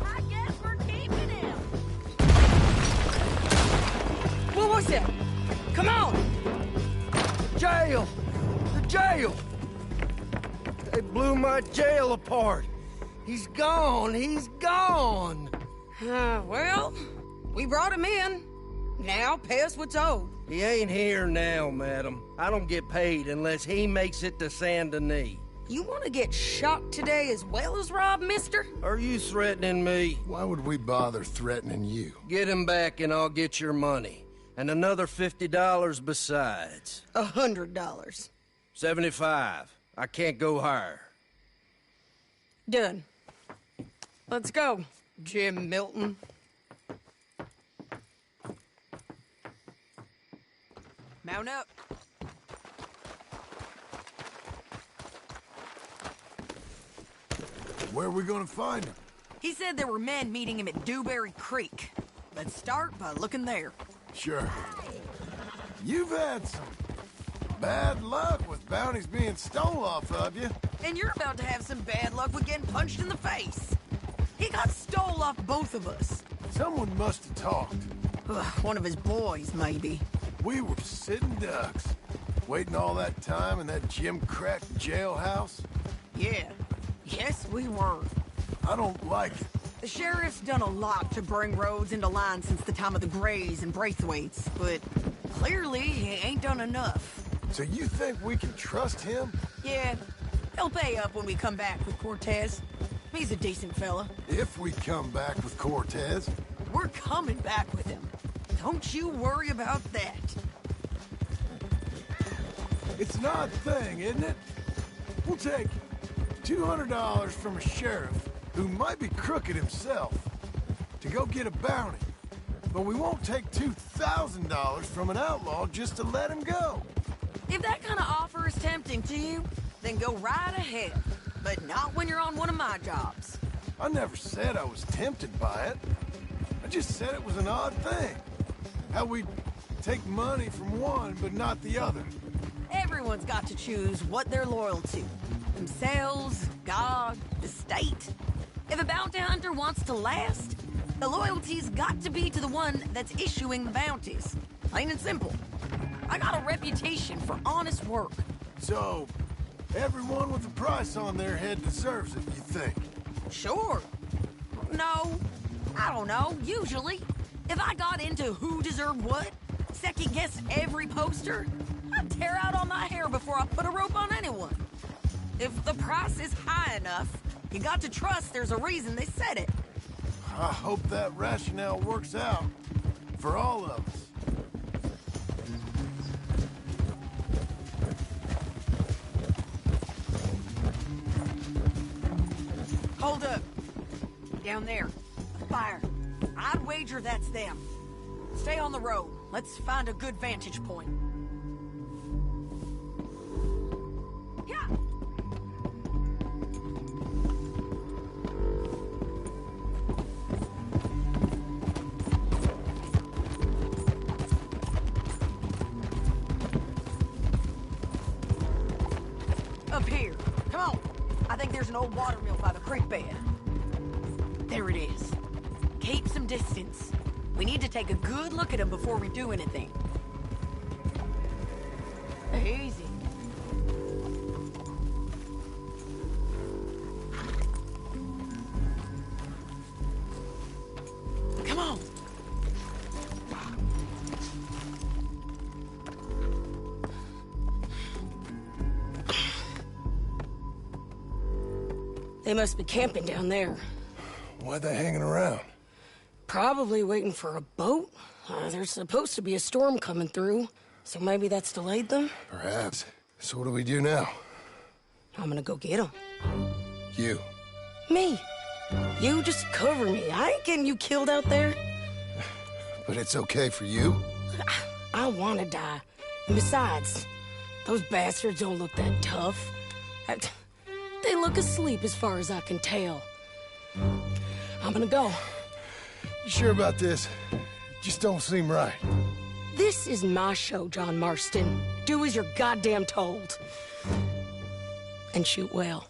I guess we're keeping him. What was that? Come on! Jail! The jail! They blew my jail apart! He's gone! He's gone! Well, we brought him in. Now pay us what's owed. He ain't here now, madam. I don't get paid unless he makes it to Saint Denis. You want to get shot today as well as Rob, mister? Are you threatening me? Why would we bother threatening you? Get him back and I'll get your money. And another $50 besides. $100. 75. I can't go higher. Done. Let's go, Jim Milton. Mount up. Where are we gonna find him? He said there were men meeting him at Dewberry Creek. Let's start by looking there. Sure. You've had some bad luck with bounties being stole off of you. And you're about to have some bad luck with getting punched in the face. He got stole off both of us. Someone must have talked. Ugh, one of his boys, maybe. We were sitting ducks, waiting all that time in that Jim Crack jailhouse. Yeah. Yes, we were. I don't like it. The sheriff's done a lot to bring roads into line since the time of the Grays and Braithwaites, but clearly he ain't done enough. So you think we can trust him? Yeah, he'll pay up when we come back with Cortez. He's a decent fella. If we come back with Cortez. We're coming back with him. Don't you worry about that. It's an odd thing, isn't it? We'll take $200 from a sheriff who might be crooked himself to go get a bounty. But we won't take $2,000 from an outlaw just to let him go. If that kind of offer is tempting to you, then go right ahead. But not when you're on one of my jobs. I never said I was tempted by it. I just said it was an odd thing. How we take money from one but not the other. Everyone's got to choose what they're loyal to. Themselves, God, the state. If a bounty hunter wants to last, the loyalty's got to be to the one that's issuing the bounties. Plain and simple. I got a reputation for honest work. So, everyone with a price on their head deserves it, you think? Sure. No, I don't know, usually. If I got into who deserved what, second-guess every poster, I'd tear out all my hair before I put a rope on anyone. If the price is high enough, you got to trust there's a reason they said it. I hope that rationale works out for all of us. Hold up. Down there. A fire. I'd wager that's them. Stay on the road. Let's find a good vantage point. Yeah. an old water mill by the creek bed. There it is. Keep some distance. We need to take a good look at him before we do anything. Easy. Come on. They must be camping down there. Why are they hanging around? Probably waiting for a boat. There's supposed to be a storm coming through, so maybe that's delayed them? Perhaps. So what do we do now? I'm gonna go get them. You. Me. You just cover me. I ain't getting you killed out there. But it's okay for you? I wanna die. And besides, those bastards don't look that tough. They look asleep as far as I can tell. I'm gonna go. You sure about this? Just don't seem right. This is my show, John Marston. Do as you're goddamn told. And shoot well.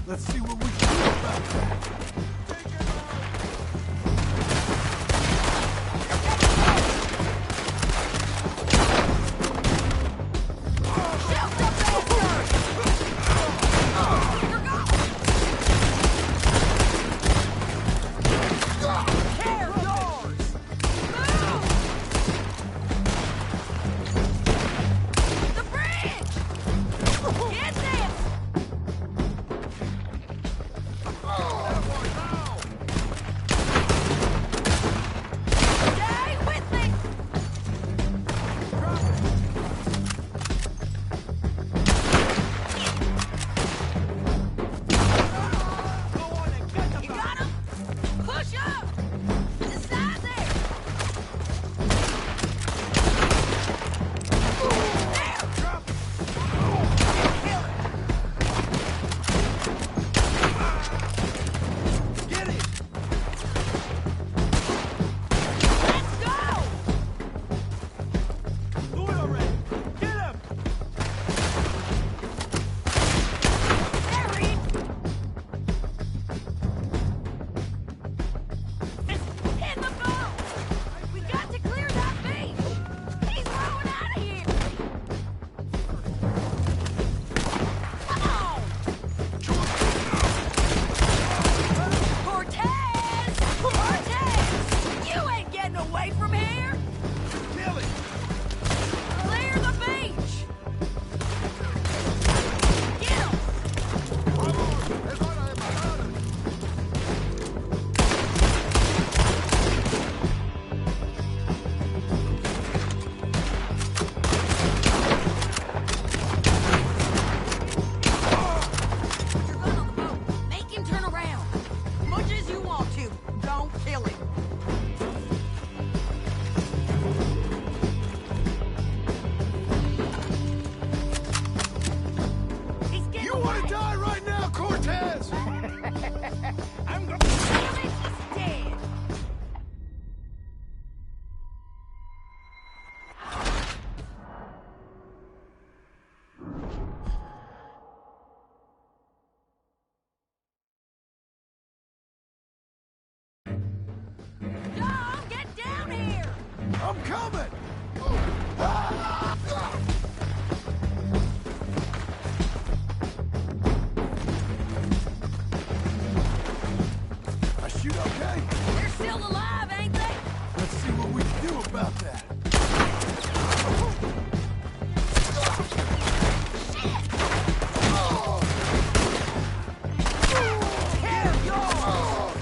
Let's see what we can do about that. You want to die right now, Cortez? I'm going. Damn it, he's dead. John, get down here! I'm coming! I shoot okay? They're still alive, ain't they? Let's see what we can do about that. They're yours!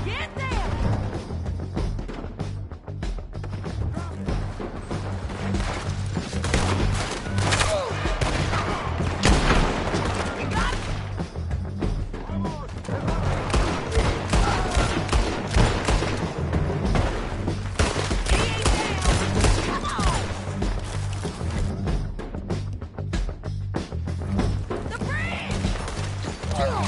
Get them! We got it! He ain't down! Come on! The bridge! There!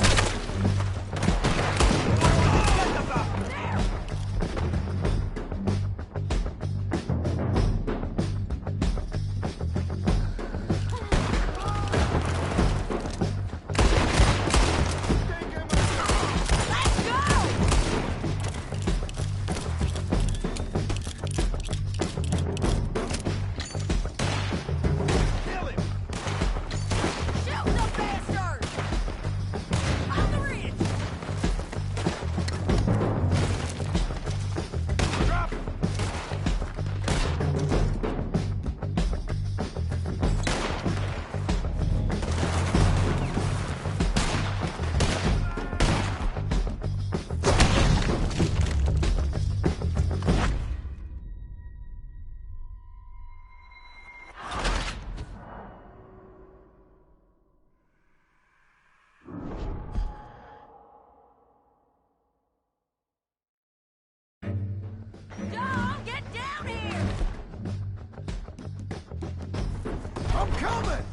Let's go! Shoot the bastard! On the ridge! Drop! John, get down here! I'm coming!